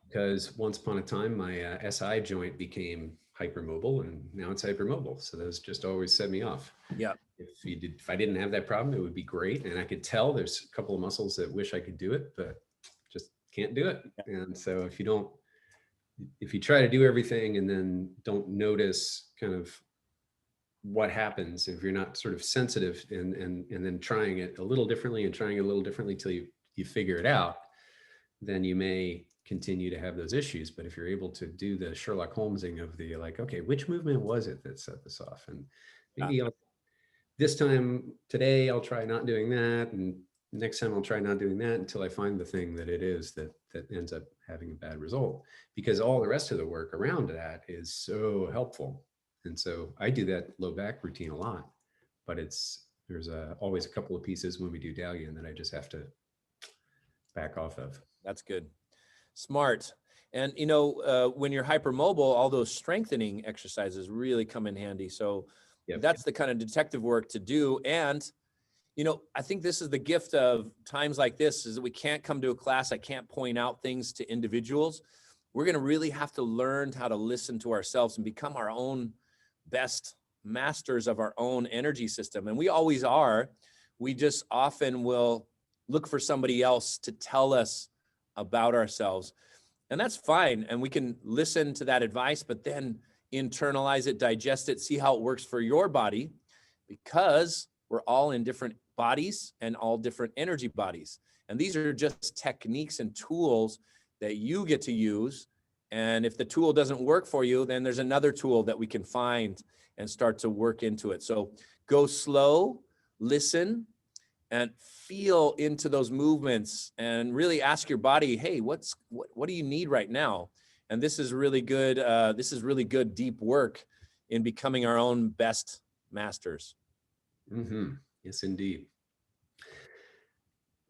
because once upon a time my SI joint became hypermobile, and now it's hypermobile. So those just always set me off. Yeah. If I didn't have that problem, it would be great. And I could tell there's a couple of muscles that wish I could do it, but just can't do it. And so if you try to do everything and then don't notice kind of what happens, if you're not sort of sensitive and then trying it a little differently and trying it a little differently till you figure it out, then you may continue to have those issues. But if you're able to do the Sherlock Holmesing of the, like, okay, which movement was it that set this off? And maybe this time today, I'll try not doing that. And next time I'll try not doing that until I find the thing that it is that ends up having a bad result, because all the rest of the work around that is so helpful. And so I do that low back routine a lot, but there's always a couple of pieces when we do Dalian that I just have to back off of. That's good. Smart. And, you know, when you're hypermobile, all those strengthening exercises really come in handy. So that's the kind of detective work to do. And, you know, I think this is the gift of times like this, is that we can't come to a class. I can't point out things to individuals. We're going to really have to learn how to listen to ourselves and become our own best masters of our own energy system. And we always are. We just often will look for somebody else to tell us about ourselves. And that's fine. And we can listen to that advice, but then internalize it, digest it, see how it works for your body, because we're all in different bodies and all different energy bodies. And these are just techniques and tools that you get to use. And if the tool doesn't work for you, then there's another tool that we can find and start to work into it. So go slow, listen, and feel into those movements, and really ask your body, hey, what do you need right now? And this is really good. This is really good deep work in becoming our own best masters. Yes, indeed.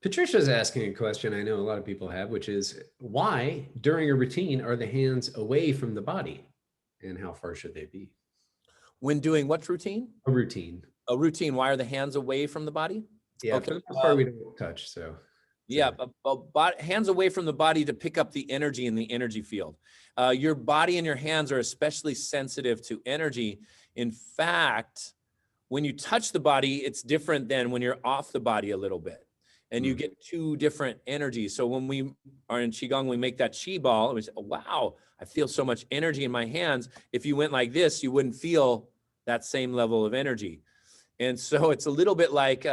Patricia's asking a question I know a lot of people have, which is, why during a routine are the hands away from the body, and how far should they be? When doing what routine? A routine. A routine. Why are the hands away from the body? Yeah, okay. For the most part, we don't touch. So yeah, hands away from the body to pick up the energy in the energy field. Your body and your hands are especially sensitive to energy. In fact, when you touch the body, it's different than when you're off the body a little bit. And you get two different energies. So when we are in Qigong, we make that Qi ball, and we say, oh, wow, I feel so much energy in my hands. If you went like this, you wouldn't feel that same level of energy. And so it's a little bit like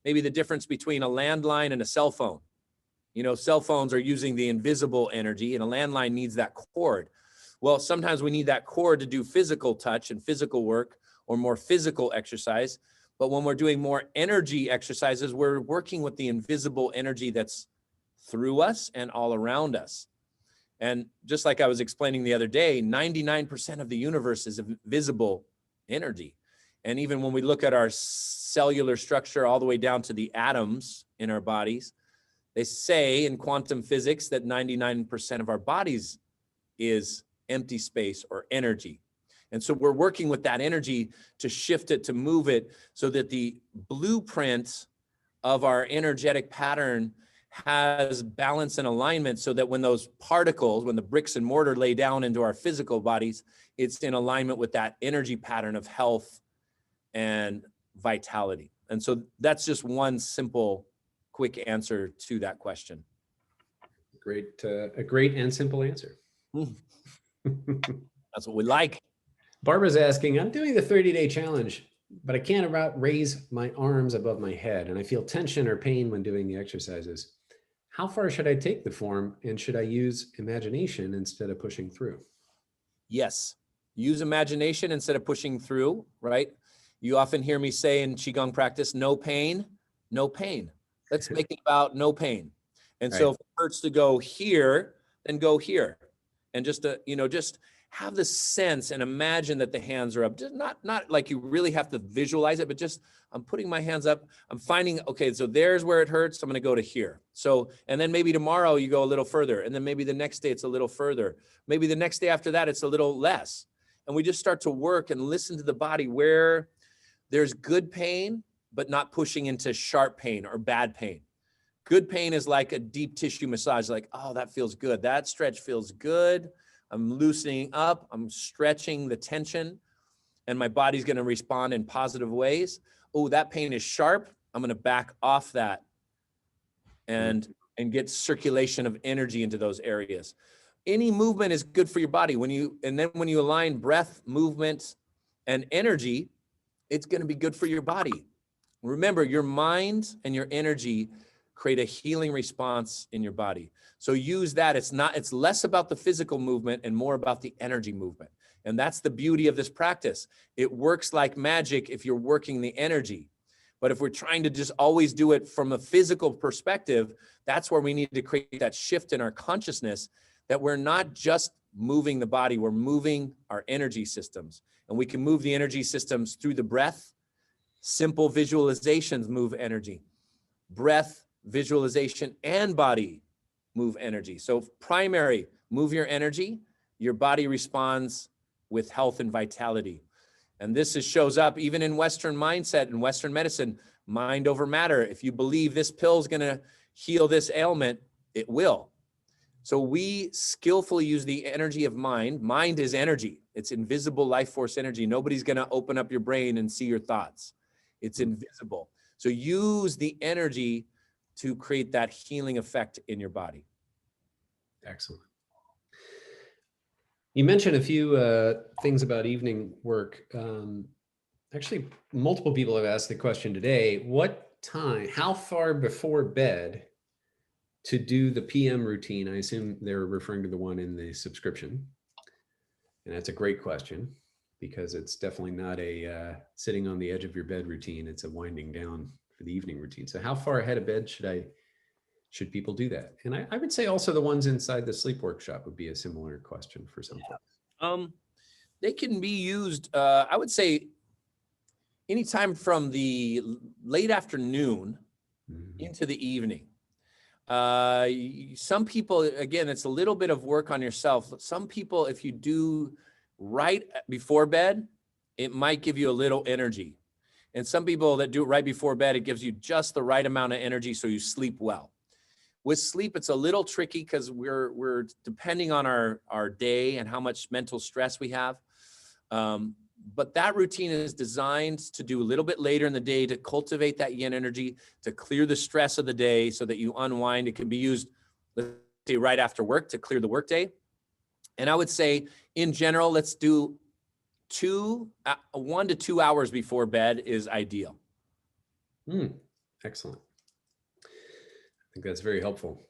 maybe the difference between a landline and a cell phone. You know, cell phones are using the invisible energy, and a landline needs that cord. Well, sometimes we need that cord to do physical touch and physical work, or more physical exercise. But when we're doing more energy exercises, we're working with the invisible energy that's through us and all around us. And just like I was explaining the other day, 99% of the universe is visible energy. And even when we look at our cellular structure all the way down to the atoms in our bodies, they say in quantum physics that 99% of our bodies is empty space or energy. And so we're working with that energy to shift it, to move it, so that the blueprint of our energetic pattern has balance and alignment so that when those particles, when the bricks and mortar lay down into our physical bodies, it's in alignment with that energy pattern of health and vitality. And so that's just one simple, quick answer to that question. Great, a great and simple answer. That's what we like. Barbara's asking, I'm doing the 30-day challenge, but I can't about raise my arms above my head, and I feel tension or pain when doing the exercises. How far should I take the form, and should I use imagination instead of pushing through? Yes, use imagination instead of pushing through, right? You often hear me say in Qigong practice, no pain, no pain. Let's make it about no pain. And so if it hurts to go here, then go here. And just just have the sense and imagine that the hands are up. Just not like you really have to visualize it, but just I'm putting my hands up. I'm finding, okay, so there's where it hurts. I'm going to go to here. So, and then maybe tomorrow you go a little further. And then maybe the next day it's a little further. Maybe the next day after that, it's a little less. And we just start to work and listen to the body where there's good pain, but not pushing into sharp pain or bad pain. Good pain is like a deep tissue massage, like, oh, that feels good. That stretch feels good. I'm loosening up, I'm stretching the tension, and my body's gonna respond in positive ways. Oh, that pain is sharp. I'm gonna back off that and get circulation of energy into those areas. Any movement is good for your body. When you align breath, movement, and energy, it's gonna be good for your body. Remember, your mind and your energy create a healing response in your body. So use that. It's less about the physical movement and more about the energy movement. And that's the beauty of this practice. It works like magic if you're working the energy. But if we're trying to just always do it from a physical perspective, that's where we need to create that shift in our consciousness, that we're not just moving the body, we're moving our energy systems. And we can move the energy systems through the breath. Simple visualizations move energy. Breath, visualization, and body move energy. So primary, move your energy, your body responds with health and vitality. And this shows up even in Western mindset and Western medicine, mind over matter. If you believe this pill is gonna heal this ailment, it will. So we skillfully use the energy of mind. Mind is energy. It's invisible life force energy. Nobody's gonna open up your brain and see your thoughts. It's invisible. So use the energy to create that healing effect in your body. Excellent. You mentioned a few things about evening work. Actually, multiple people have asked the question today, what time, how far before bed to do the PM routine? I assume they're referring to the one in the subscription. And that's a great question because it's definitely not a sitting on the edge of your bed routine. It's a winding down for the evening routine. So how far ahead of bed should people do that? And I would say also the ones inside the sleep workshop would be a similar question for some folks. They can be used, I would say, anytime from the late afternoon into the evening. Some people, again, it's a little bit of work on yourself. Some people, if you do right before bed, it might give you a little energy. And some people that do it right before bed, it gives you just the right amount of energy so you sleep well. With sleep, it's a little tricky because we're depending on our day and how much mental stress we have. But that routine is designed to do a little bit later in the day to cultivate that yin energy, to clear the stress of the day so that you unwind. It can be used, let's say, right after work to clear the workday. And I would say, in general, let's do 1 to 2 hours before bed is ideal. Excellent. I think that's very helpful.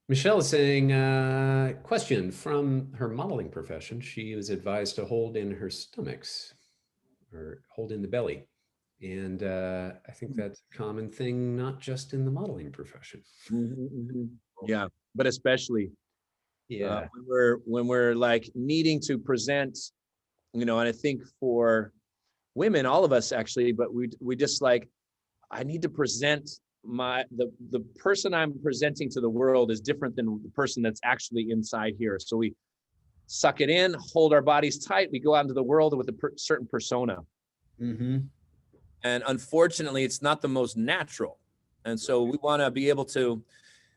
Michelle is saying, question from her modeling profession. She was advised to hold in her stomachs or hold in the belly. And I think that's a common thing, not just in the modeling profession. Yeah, but especially when we're like needing to present, and I think for women, all of us actually, but we just like, I need to present the person I'm presenting to the world is different than the person that's actually inside here. So we suck it in, hold our bodies tight. We go out into the world with a certain persona. And unfortunately, it's not the most natural. And so we want to be able to,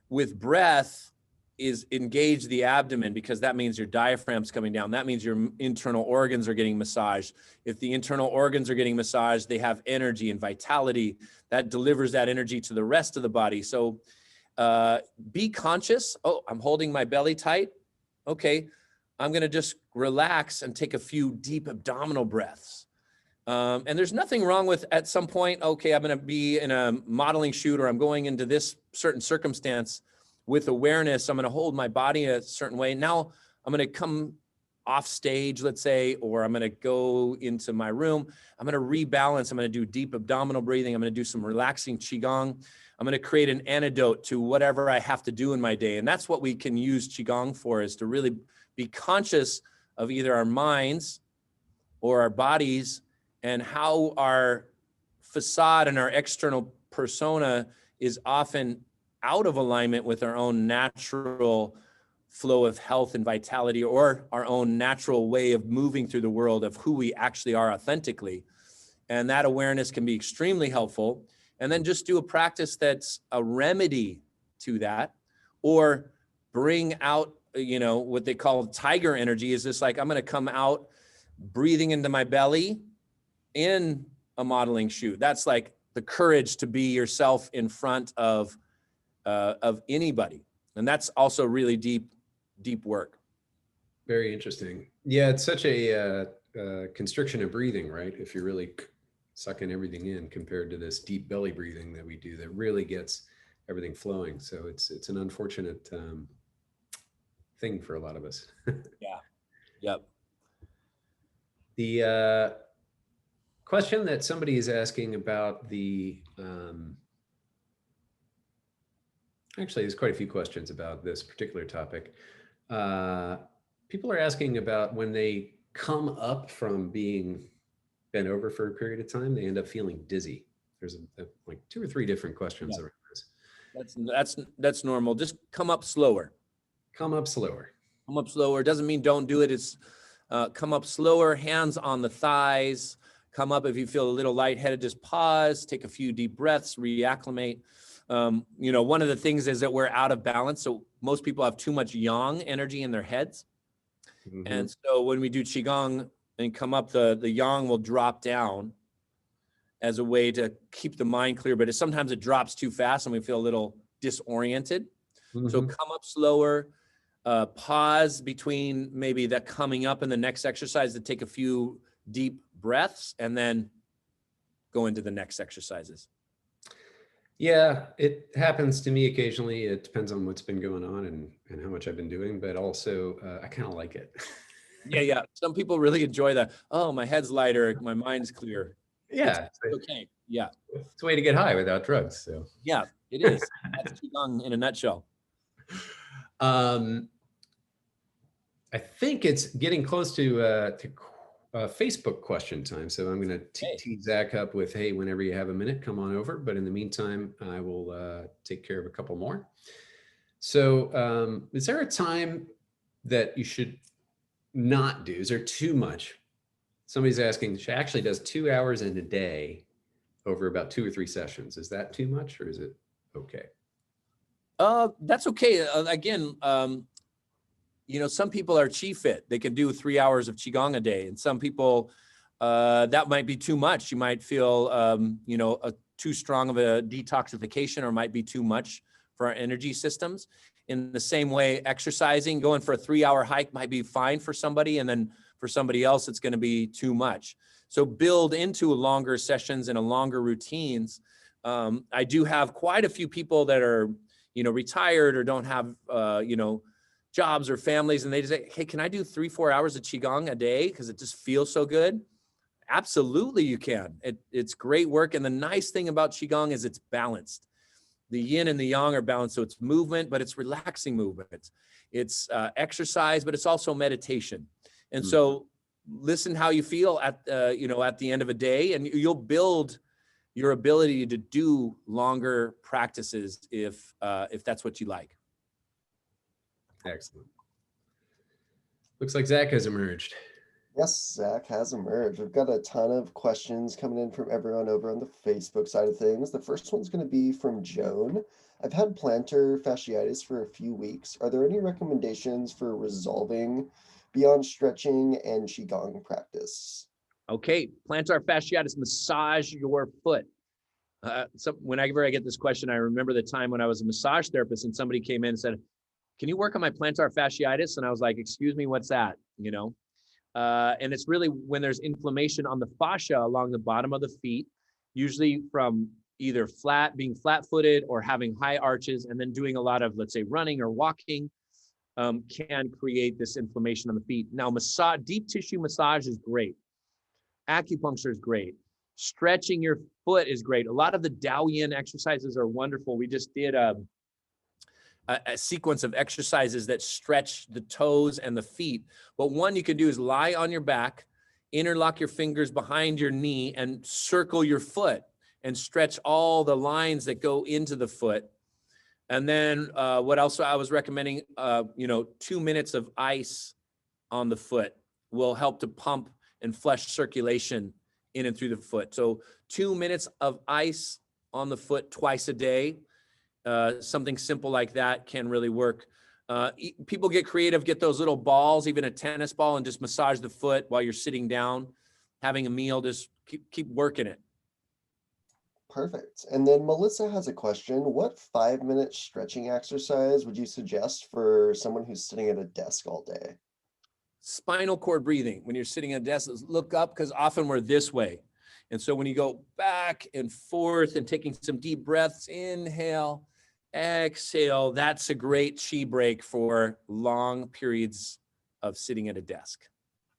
with breath, is engage the abdomen, because that means your diaphragm's coming down. That means your internal organs are getting massaged. If the internal organs are getting massaged, they have energy and vitality that delivers that energy to the rest of the body. So be conscious. Oh, I'm holding my belly tight. Okay, I'm going to just relax and take a few deep abdominal breaths. And there's nothing wrong with, at some point, okay, I'm going to be in a modeling shoot, or I'm going into this certain circumstance with awareness. I'm going to hold my body a certain way. Now I'm going to come off stage, let's say, or I'm going to go into my room. I'm going to rebalance. I'm going to do deep abdominal breathing. I'm going to do some relaxing Qigong. I'm going to create an antidote to whatever I have to do in my day. And that's what we can use Qigong for, is to really be conscious of either our minds or our bodies, and how our facade and our external persona is often out of alignment with our own natural flow of health and vitality, or our own natural way of moving through the world of who we actually are authentically. And that awareness can be extremely helpful. And then just do a practice that's a remedy to that, or bring out, you know, what they call tiger energy. Is this like, I'm going to come out breathing into my belly in a modeling shoot. That's like the courage to be yourself in front of anybody. And that's also really deep work. Very interesting. Yeah, it's such a constriction of breathing, right? If you're really sucking everything in, compared to this deep belly breathing that we do, that really gets everything flowing. So it's an unfortunate thing for a lot of us. Yeah. Yep. The question that somebody is asking about the, actually, there's quite a few questions about this particular topic. People are asking about when they come up from being bent over for a period of time, they end up feeling dizzy. There's like 2 or 3 different questions around this. That's normal. Just come up slower. Come up slower. Come up slower. Doesn't mean don't do it. It's come up slower, hands on the thighs. Come up if you feel a little lightheaded, just pause, take a few deep breaths, reacclimate. You know, one of the things is that we're out of balance. So most people have too much yang energy in their heads. Mm-hmm. And so when we do Qigong and come up, the yang will drop down as a way to keep the mind clear, but sometimes it drops too fast and we feel a little disoriented. Mm-hmm. So come up slower, pause between maybe that coming up and the next exercise to take a few deep breaths, and then go into the next exercises. Yeah, it happens to me occasionally. It depends on what's been going on and how much I've been doing, but also I kind of like it. Yeah. Some people really enjoy that. Oh, my head's lighter, my mind's clear. Yeah. It's okay. Yeah. It's a way to get high without drugs. So yeah, it is. That's Qigong in a nutshell. I think it's getting close to Facebook question time. So I'm going to tee Zach up with, hey, whenever you have a minute, come on over. But in the meantime, I will take care of a couple more. So is there a time that you should not do? Is there too much? Somebody's asking, she actually does 2 hours in a day over about 2 or 3 sessions. Is that too much, or is it okay? That's okay. Again, you know, some people are Qi fit. They can do 3 hours of Qigong a day. And some people, that might be too much. You might feel, you know, too strong of a detoxification, or might be too much for our energy systems. In the same way, exercising, going for a 3-hour hike might be fine for somebody. And then for somebody else, it's going to be too much. So build into longer sessions and longer routines. I do have quite a few people that are, you know, retired or don't have, you know, jobs or families, and they just say, hey, can I do 3-4 hours of Qigong a day because it just feels so good? Absolutely, you can. It's great work. And the nice thing about Qigong is it's balanced. The yin and the yang are balanced. So it's movement, but it's relaxing movement. It's exercise, but it's also meditation. And so listen how you feel at, you know, at the end of a day, and you'll build your ability to do longer practices if that's what you like. Excellent. Looks like Zach has emerged. Yes, Zach has emerged. We've got a ton of questions coming in from everyone over on the Facebook side of things. The first one's going to be from Joan. I've had plantar fasciitis for a few weeks. Are there any recommendations for resolving beyond stretching and Qigong practice? Okay, plantar fasciitis, massage your foot. So whenever I get this question, I remember the time when I was a massage therapist and somebody came in and said, "Can you work on my plantar fasciitis?" And I was like, "Excuse me, what's that?" And it's really when there's inflammation on the fascia along the bottom of the feet, usually from either being flat-footed or having high arches, and then doing a lot of, let's say, running or walking, can create this inflammation on the feet. Now, deep tissue massage is great. Acupuncture is great. Stretching your foot is great. A lot of the Taoyin exercises are wonderful. We just did a sequence of exercises that stretch the toes and the feet. But one you can do is lie on your back, interlock your fingers behind your knee, and circle your foot and stretch all the lines that go into the foot. And then what else I was recommending, 2 minutes of ice on the foot will help to pump and flush circulation in and through the foot. So 2 minutes of ice on the foot twice a day. Something simple like that can really work. People get creative, get those little balls, even a tennis ball, and just massage the foot while you're sitting down, having a meal. Just keep working it. Perfect. And then Melissa has a question. What 5-minute stretching exercise would you suggest for someone who's sitting at a desk all day? Spinal cord breathing. When you're sitting at a desk, look up, because often we're this way. And so when you go back and forth and taking some deep breaths, inhale, exhale, that's a great chi break for long periods of sitting at a desk.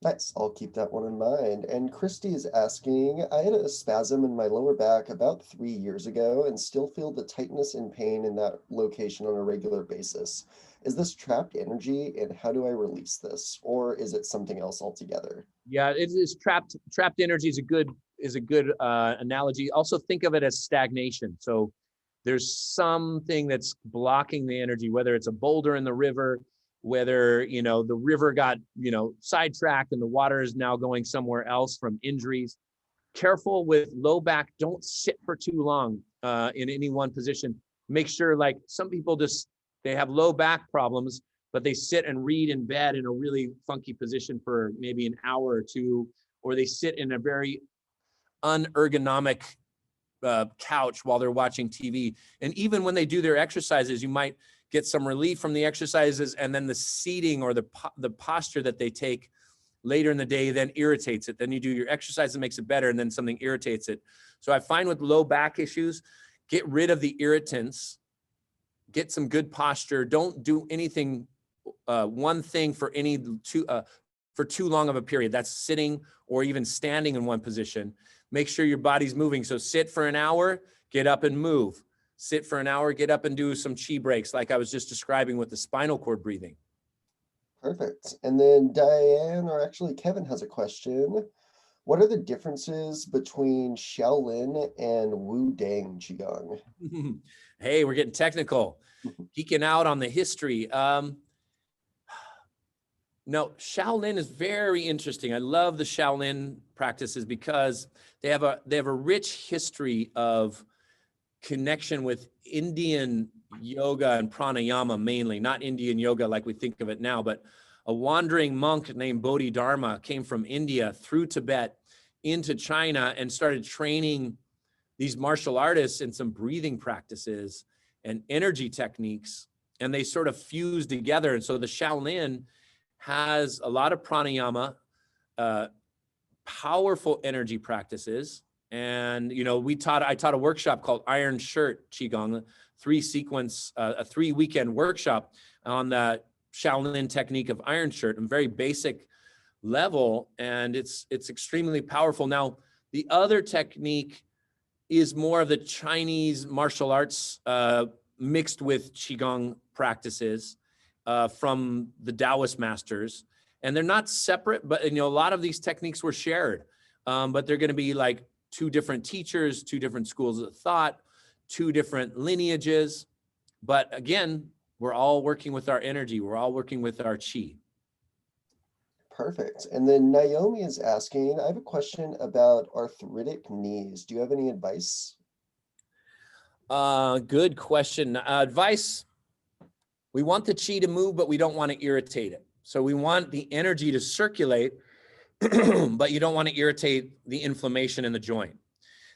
Nice. I'll keep that one in mind. And Christy is asking, I had a spasm in my lower back about 3 years ago and still feel the tightness and pain in that location on a regular basis. Is this trapped energy and how do I release this? Or is it something else altogether? Yeah, it is trapped. Trapped energy is a good analogy. Also think of it as stagnation. So there's something that's blocking the energy, whether it's a boulder in the river, whether the river got sidetracked and the water is now going somewhere else from injuries. Careful with low back. Don't sit for too long in any one position. Make sure, like some people they have low back problems, but they sit and read in bed in a really funky position for maybe an hour or two, or they sit in a very unergonomic couch while they're watching TV. And even when they do their exercises, you might get some relief from the exercises, and then the seating or the posture that they take later in the day then irritates it. Then you do your exercise and makes it better, and then something irritates it. So I find with low back issues, get rid of the irritants, get some good posture. Don't do anything, one thing for for too long of a period. That's sitting or even standing in one position. Make sure your body's moving. So sit for an hour, get up and move. Sit for an hour, get up and do some chi breaks like I was just describing with the spinal cord breathing. Perfect. And then Diane, or actually Kevin, has a question. What are the differences between Shaolin and Wu Dang Qigong? Hey, we're getting technical, geeking out on the history. No, Shaolin is very interesting. I love the Shaolin practices because they have a rich history of connection with Indian yoga and pranayama mainly, not Indian yoga like we think of it now, but a wandering monk named Bodhidharma came from India through Tibet into China and started training these martial artists in some breathing practices and energy techniques, and they sort of fused together. And so the Shaolin has a lot of pranayama, powerful energy practices. And, I taught a workshop called Iron Shirt Qigong, a 3-weekend workshop on the Shaolin technique of Iron Shirt, a very basic level. And it's extremely powerful. Now, the other technique is more of the Chinese martial arts mixed with Qigong practices from the Taoist masters. And they're not separate, but a lot of these techniques were shared. But they're going to be like 2 different teachers, 2 different schools of thought, 2 different lineages. But again, we're all working with our energy. We're all working with our chi. Perfect. And then Naomi is asking, I have a question about arthritic knees. Do you have any advice? Good question. Advice, we want the chi to move, but we don't want to irritate it. So we want the energy to circulate, but you don't want to irritate the inflammation in the joint.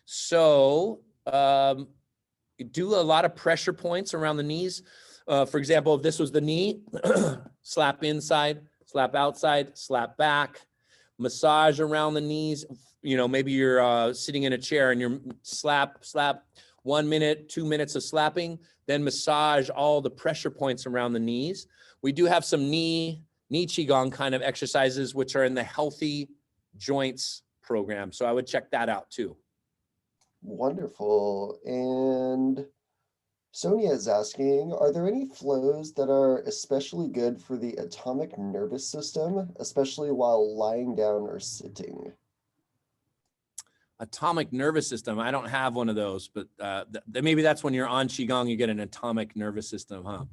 So do a lot of pressure points around the knees. For example, if this was the knee, slap inside, slap outside, slap back, massage around the knees. You know, maybe you're sitting in a chair and you're slap, 1 minute, 2 minutes of slapping, then massage all the pressure points around the knees. We do have some knee Qigong kind of exercises, which are in the Healthy Joints program. So I would check that out too. Wonderful. And Sonia is asking, are there any flows that are especially good for the autonomic nervous system, especially while lying down or sitting? Atomic nervous system. I don't have one of those, but maybe that's when you're on Qigong, you get an atomic nervous system, huh?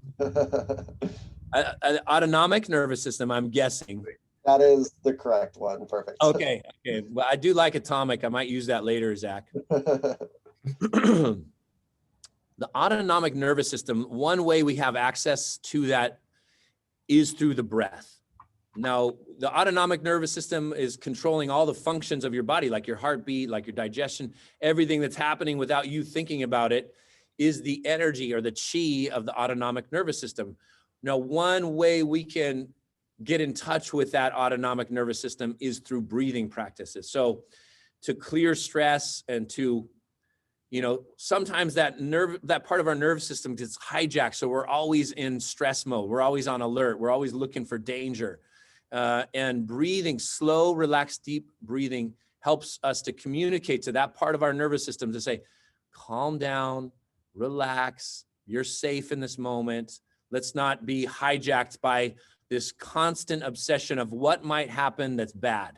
Autonomic nervous system, I'm guessing. That is the correct one. Perfect. Okay. Well, I do like atomic. I might use that later, Zach. The autonomic nervous system, one way we have access to that is through the breath. Now, the autonomic nervous system is controlling all the functions of your body, like your heartbeat, like your digestion, everything that's happening without you thinking about it is the energy or the chi of the autonomic nervous system. Now, one way we can get in touch with that autonomic nervous system is through breathing practices. So to clear stress and to, you know, sometimes that part of our nervous system gets hijacked. So we're always in stress mode. We're always on alert. We're always looking for danger. And breathing, slow, relaxed, deep breathing helps us to communicate to that part of our nervous system to say, calm down, relax, you're safe in this moment. Let's not be hijacked by this constant obsession of what might happen that's bad.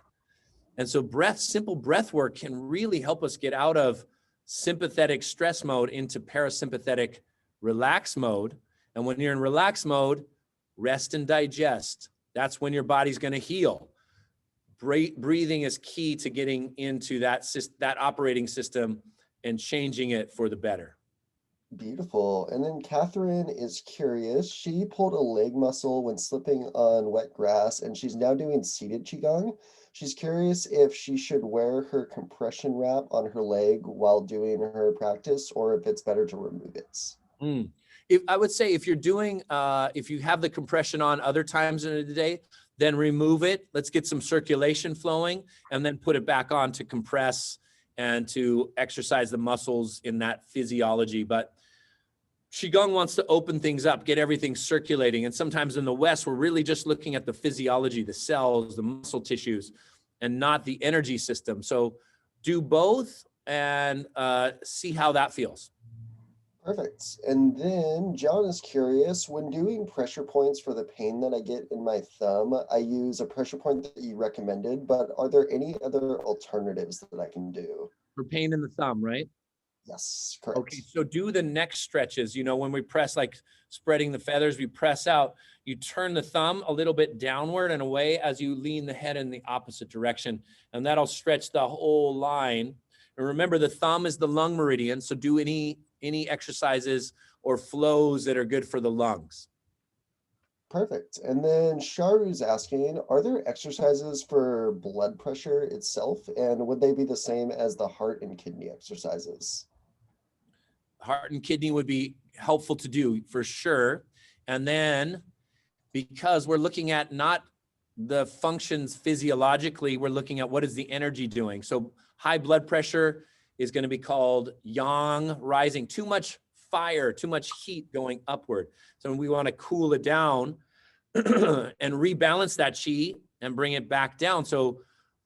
And so simple breath work can really help us get out of sympathetic stress mode into parasympathetic relax mode. And when you're in relax mode, rest and digest. That's when your body's going to heal. Breathing is key to getting into that operating system and changing it for the better. Beautiful. And then Catherine is curious. She pulled a leg muscle when slipping on wet grass, and she's now doing seated Qigong. She's curious if she should wear her compression wrap on her leg while doing her practice, or if it's better to remove it. I would say if you're doing, if you have the compression on other times in the day, then remove it. Let's get some circulation flowing and then put it back on to compress and to exercise the muscles in that physiology. But Qigong wants to open things up, get everything circulating. And sometimes in the West, we're really just looking at the physiology, the cells, the muscle tissues, and not the energy system. So do both and see how that feels. Perfect. And then John is curious, when doing pressure points for the pain that I get in my thumb, I use a pressure point that you recommended, but are there any other alternatives that I can do? For pain in the thumb, right? Yes, correct. Okay, so do the neck stretches. You know, when we press, like spreading the feathers, we press out, you turn the thumb a little bit downward and away as you lean the head in the opposite direction, and that'll stretch the whole line. And remember, the thumb is the lung meridian, so do any exercises or flows that are good for the lungs. Perfect. And then Sharu's asking, are there exercises for blood pressure itself, and would they be the same as the heart and kidney exercises? Heart and kidney would be helpful to do for sure. And then because we're looking at not the functions physiologically, we're looking at what is the energy doing. So high blood pressure is going to be called yang rising, too much fire, too much heat going upward. So we want to cool it down and rebalance that chi and bring it back down. So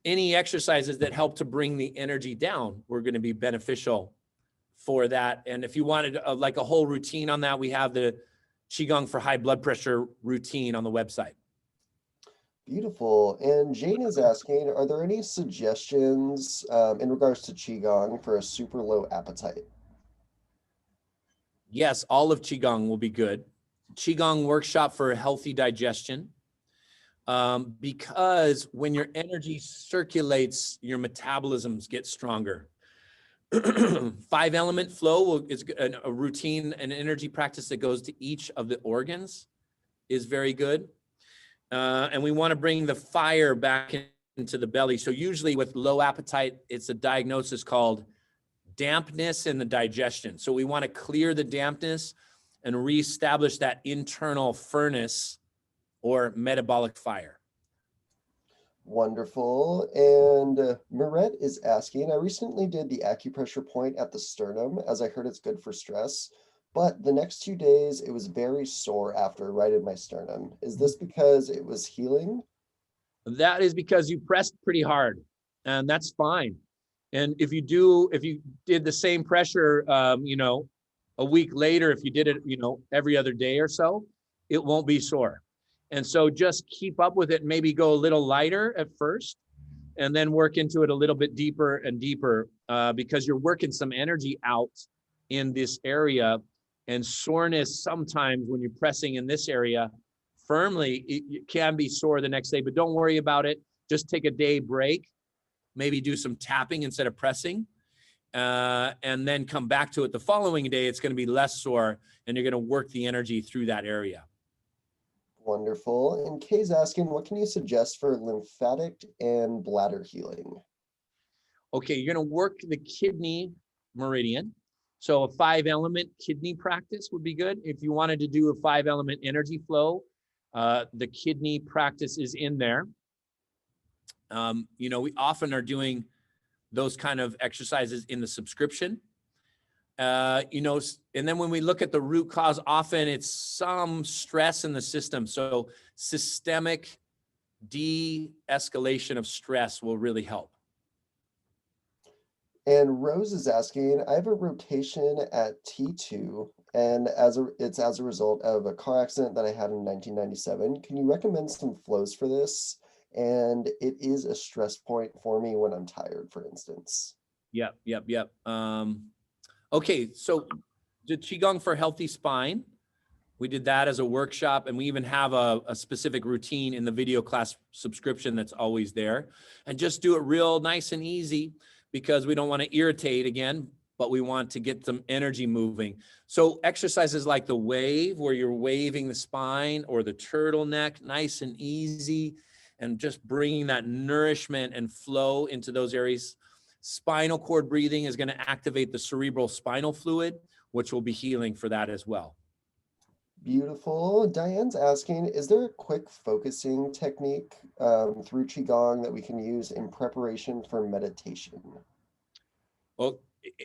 any exercises that help to bring the energy down, we're going to be beneficial for that. And if you wanted like a whole routine on that, we have the Qigong for high blood pressure routine on the website. Beautiful. And Jane is asking, are there any suggestions in regards to Qigong for a super low appetite? Yes, all of Qigong will be good. Qigong workshop for healthy digestion. because when your energy circulates, your metabolisms get stronger. 5-element flow is a routine, an energy practice that goes to each of the organs is very good. And we want to bring the fire back into the belly. So usually with low appetite, it's a diagnosis called dampness in the digestion. So we want to clear the dampness and reestablish that internal furnace or metabolic fire. Wonderful. And Marette is asking, I recently did the acupressure point at the sternum as I heard it's good for stress, but the next 2 days it was very sore after right in my sternum. Is this because it was healing? That is because you pressed pretty hard, and that's fine. And if you did the same pressure, a week later, if you did it, every other day or so, it won't be sore. And so just keep up with it, maybe go a little lighter at first, and then work into it a little bit deeper and deeper, because you're working some energy out in this area. And soreness, sometimes when you're pressing in this area firmly, it can be sore the next day, but don't worry about it. Just take a day break, maybe do some tapping instead of pressing, and then come back to it the following day. It's going to be less sore, and you're going to work the energy through that area. Wonderful. And Kay's asking, what can you suggest for lymphatic and bladder healing? Okay, you're going to work the kidney meridian. So a 5-element kidney practice would be good. If you wanted to do a 5-element energy flow, the kidney practice is in there. We often are doing those kind of exercises in the subscription. And then when we look at the root cause, often it's some stress in the system. So systemic de-escalation of stress will really help. And Rose is asking, I have a rotation at T2, and it's as a result of a car accident that I had in 1997. Can you recommend some flows for this? And it is a stress point for me when I'm tired, for instance. Yep. Okay, so the Qigong for healthy spine, we did that as a workshop, and we even have a specific routine in the video class subscription that's always there. And just do it real nice and easy, because we don't want to irritate again, but we want to get some energy moving. So exercises like the wave, where you're waving the spine, or the turtleneck, nice and easy, and just bringing that nourishment and flow into those areas. Spinal cord breathing is going to activate the cerebral spinal fluid, which will be healing for that as well. Beautiful. Diane's asking, is there a quick focusing technique through Qigong that we can use in preparation for meditation? Well,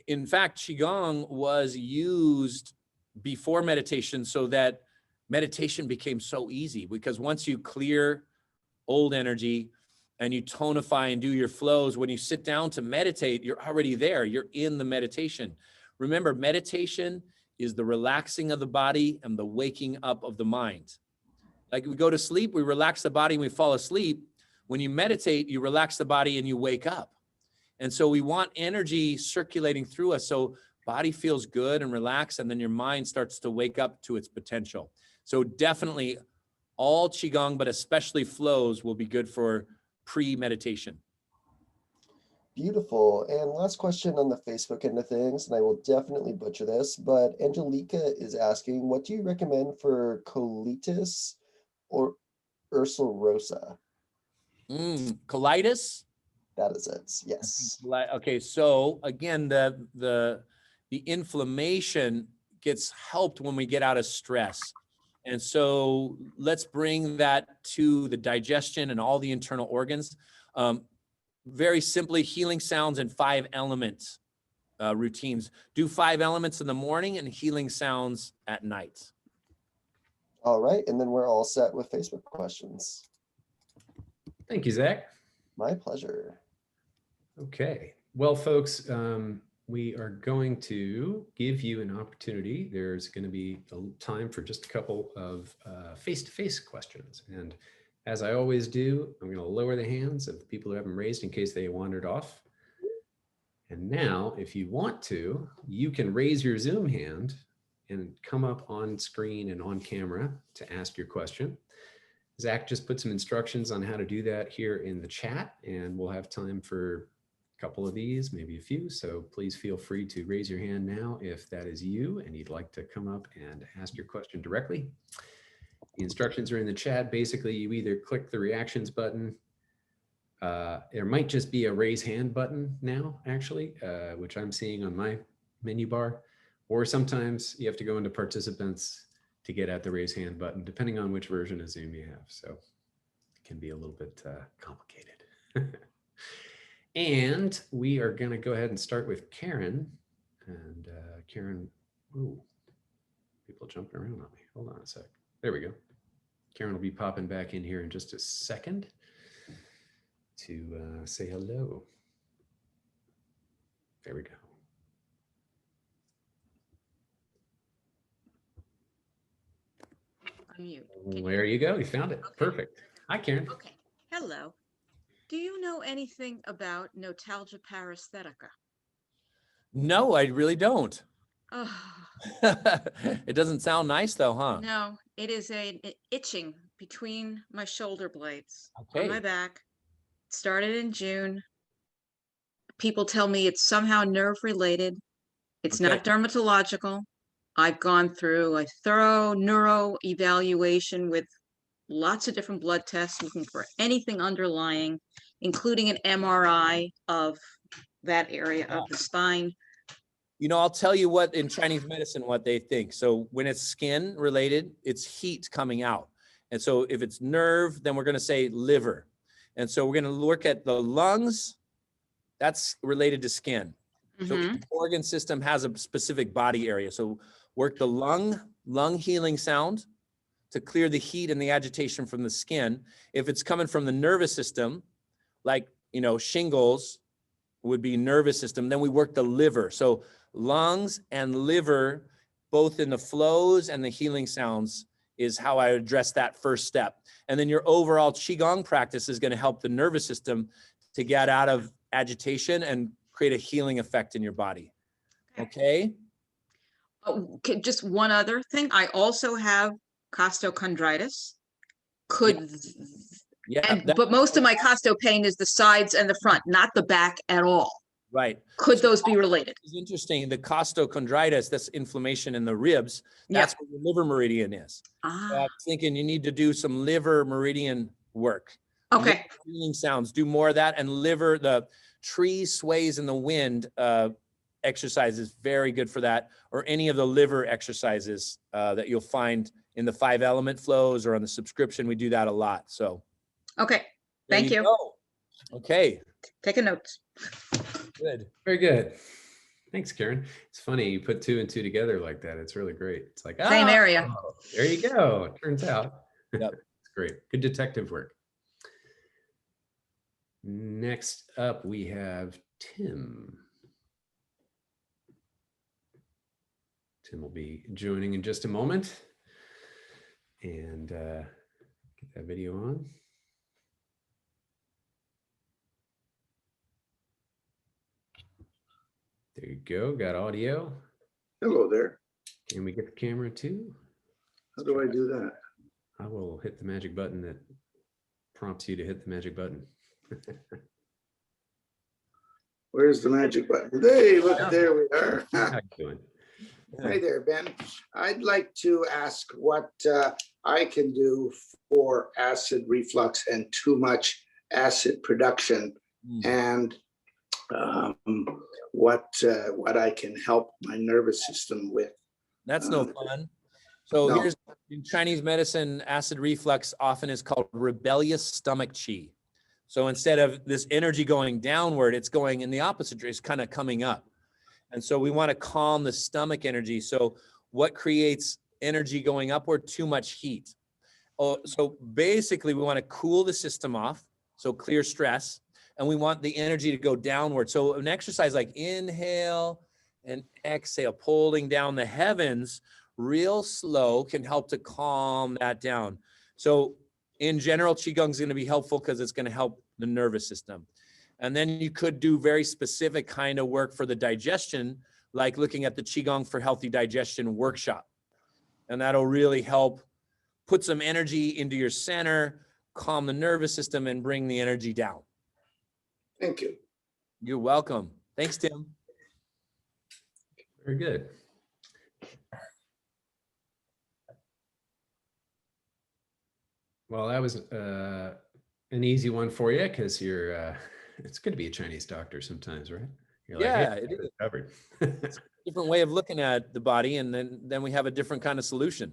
in fact, Qigong was used before meditation so that meditation became so easy, because once you clear old energy and you tonify and do your flows, when you sit down to meditate, you're already there. You're in the meditation. Remember, meditation is the relaxing of the body and the waking up of the mind. Like we go to sleep, we relax the body and we fall asleep. When you meditate, you relax the body and you wake up. And so we want energy circulating through us, so body feels good and relaxed, and then your mind starts to wake up to its potential. So definitely all Qigong, but especially flows, will be good for pre-meditation. Beautiful. And last question on the Facebook end of things, and I will definitely butcher this, but Angelica is asking, what do you recommend for colitis or ulcerosa? Colitis? That is it. Yes. Okay, so again, the inflammation gets helped when we get out of stress. And so let's bring that to the digestion and all the internal organs. Very simply, healing sounds and 5-element routines. Do 5 elements in the morning and healing sounds at night. All right. And then we're all set with Facebook questions. Thank you, Zach. My pleasure. Okay. Well, folks, we are going to give you an opportunity. There's going to be a time for just a couple of face-to-face questions. And as I always do, I'm going to lower the hands of the people who haven't raised in case they wandered off. And now, if you want to, you can raise your Zoom hand and come up on screen and on camera to ask your question. Zach just put some instructions on how to do that here in the chat, and we'll have time for a couple of these, maybe a few. So please feel free to raise your hand now if that is you and you'd like to come up and ask your question directly. The instructions are in the chat. Basically, you either click the reactions button. There might just be a raise hand button now, actually, which I'm seeing on my menu bar, or sometimes you have to go into participants to get at the raise hand button, depending on which version of Zoom you have. So it can be a little bit complicated. And we are going to go ahead and start with Karen. And Karen, ooh, people jumping around on me. Hold on a sec. There we go. Karen will be popping back in here in just a second to say hello. There we go. Mute. There you go. You found it. Okay. Perfect. Hi, Karen. Okay. Hello. Do you know anything about notalgia paresthetica? No, I really don't. Oh, It doesn't sound nice though, huh? no, it is an itching between my shoulder blades Okay. on my back. It started in June. People tell me it's somehow nerve related. It's Okay. not dermatological. I've gone through a thorough neuro evaluation with lots of different blood tests looking for anything underlying, including an MRI of that area of the spine. You know, I'll tell you what in Chinese medicine, what they think. So when it's skin related, it's heat coming out. And so if it's nerve, then we're going to say liver. And so we're going to look at the lungs. That's related to skin. So Mhm. each organ system has a specific body area. So work the lung healing sound to clear the heat and the agitation from the skin. If it's coming from the nervous system, like, you know, shingles would be nervous system, then we work the liver. So lungs and liver, both in the flows and the healing sounds, is how I address that first step. And then your overall Qigong practice is going to help the nervous system to get out of agitation and create a healing effect in your body. Okay? Oh, just one other thing. I also have costochondritis. But most of my costo pain is the sides and the front, not the back at all. Right. Could those be related? It's interesting. The costochondritis, that's inflammation in the ribs. That's where your liver meridian is. So I'm thinking you need to do some liver meridian work. Okay. Liver healing sounds. Do more of that. And liver, the tree sways in the wind exercise is very good for that. Or any of the liver exercises that you'll find in the 5 element flows or on the subscription. We do that a lot. So. Okay. Thank you. Go. Okay. Taking notes. Good. Very good. Thanks, Karen. It's funny you put 2 and 2 together like that. It's really great. It's like Same area. There you go. It turns out. Yep. It's great. Good detective work. Next up, we have Tim. Tim will be joining in just a moment. And get that video on. There you go. Got audio. Hello there. Can we get the camera too? How do I do that? I will hit the magic button that prompts you to hit the magic button. Where's the magic button? Hey, look, there we are. How you doing? Hi there, Ben. I'd like to ask what I can do for acid reflux and too much acid production, and what I can help my nervous system with. That's no fun. So No. here's in Chinese medicine, acid reflux often is called rebellious stomach qi. So instead of this energy going downward, it's going in the opposite direction, it's kind of coming up. And so we want to calm the stomach energy. So what creates energy going upward? Too much heat. Oh, so basically we want to cool the system off, so clear stress, and we want the energy to go downward. So an exercise like inhale and exhale, pulling down the heavens real slow can help to calm that down. So in general, Qigong is going to be helpful because it's going to help the nervous system. And then you could do very specific kind of work for the digestion, like looking at the Qigong for Healthy Digestion workshop. And that'll really help put some energy into your center, calm the nervous system, and bring the energy down. Thank you. You're welcome. Thanks, Tim. Very good. Well, that was an easy one for you because you're. It's good to be a Chinese doctor sometimes, right? You're like, Yeah, hey, it is. covered. Different way of looking at the body, and then we have a different kind of solution.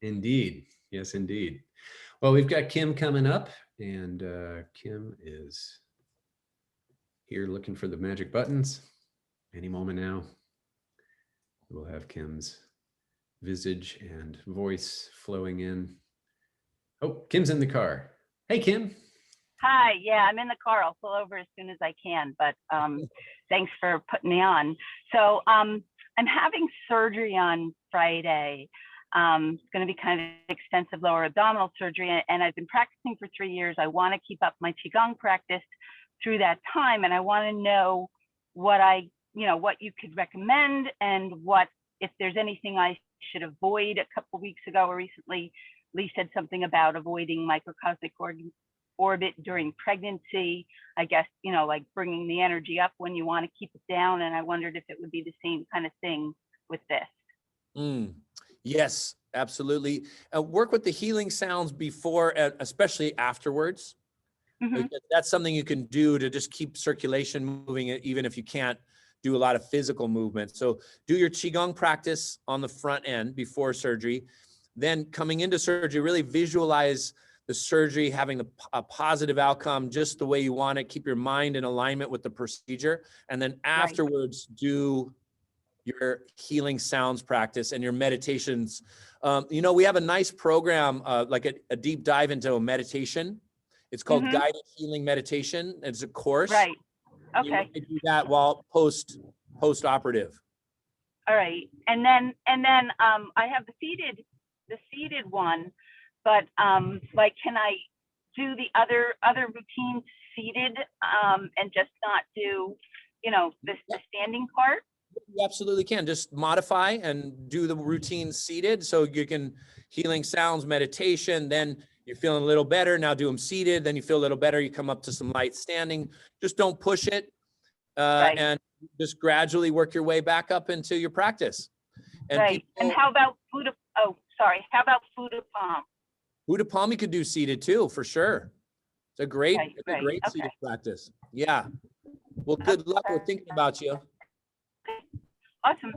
Indeed. Yes, indeed. Well, we've got Kim coming up, and Kim is here looking for the magic buttons. Any moment now, we'll have Kim's visage and voice flowing in. Oh, Kim's in the car. Hey, Kim. Hi, yeah, I'm in the car. I'll pull over as soon as I can, but thanks for putting me on. So I'm having surgery on Friday. It's going to be kind of extensive lower abdominal surgery, and I've been practicing for 3 years. I want to keep up my Qigong practice through that time, and I want to know what what you could recommend, and if there's anything I should avoid. A couple of weeks ago or recently, Lee said something about avoiding microcosmic orbit during pregnancy. I guess, like bringing the energy up when you want to keep it down. And I wondered if it would be the same kind of thing with this. Yes, absolutely. Work with the healing sounds before, especially afterwards. Mhm. That's something you can do to just keep circulation moving, even if you can't do a lot of physical movement. So do your Qigong practice on the front end before surgery. Then coming into surgery, really visualize the surgery having a positive outcome, just the way you want it. Keep your mind in alignment with the procedure. And then afterwards, do your healing sounds practice and your meditations. We have a nice program, like a deep dive into a meditation. It's called Guided Healing Meditation. It's a course. Right. Okay. You want to do that while post-operative. All right. And then I have the seated one, but can I do the other routines seated and just not do, the standing part? You absolutely can. Just modify and do the routine seated. So you can healing sounds, meditation, then you're feeling a little better. Now do them seated. Then you feel a little better. You come up to some light standing. Just don't push it. And just gradually work your way back up into your practice. And And how about how about Buddha Palm? Buddha Palm you could do seated too, for sure. It's a great, seated practice. Yeah. Well, good luck. We're thinking about you. Awesome.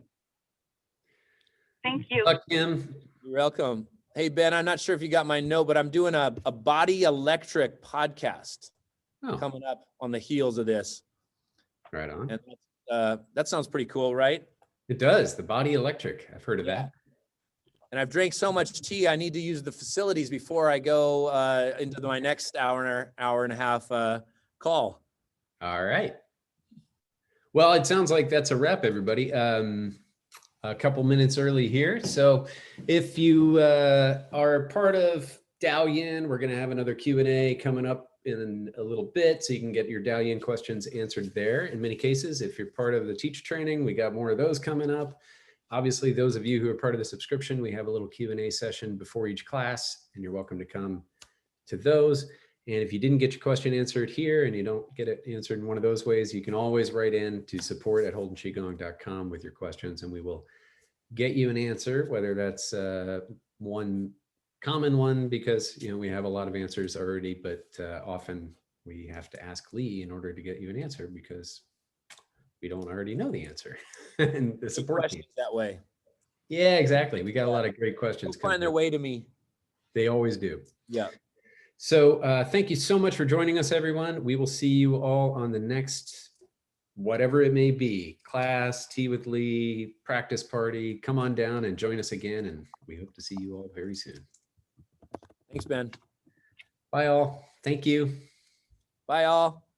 Thank you. Good luck, Kim. You're welcome. Hey, Ben, I'm not sure if you got my note, but I'm doing a body electric podcast coming up on the heels of this. Right on. And that sounds pretty cool, right? It does. The body electric. I've heard of that. And I've drank so much tea, I need to use the facilities before I go into my next hour and a half call. All right. Well, it sounds like that's a wrap, everybody. A couple minutes early here. So if you are part of Dalian, we're going to have another Q&A coming up in a little bit, so you can get your Dalian questions answered there. In many cases, if you're part of the teacher training, we got more of those coming up. Obviously, those of you who are part of the subscription, we have a little Q&A session before each class, and you're welcome to come to those. And if you didn't get your question answered here and you don't get it answered in one of those ways, you can always write in to support@holdenqigong.com with your questions, and we will get you an answer, whether that's one common one, because we have a lot of answers already, but often we have to ask Lee in order to get you an answer because we don't already know the answer. And the support team that way. Yeah, exactly. We got a lot of great questions. They'll find their way to me. They always do. Yeah. So thank you so much for joining us, everyone. We will see you all on the next, whatever it may be, class, tea with Lee, practice party. Come on down and join us again. And we hope to see you all very soon. Thanks, Ben. Bye all. Thank you. Bye all.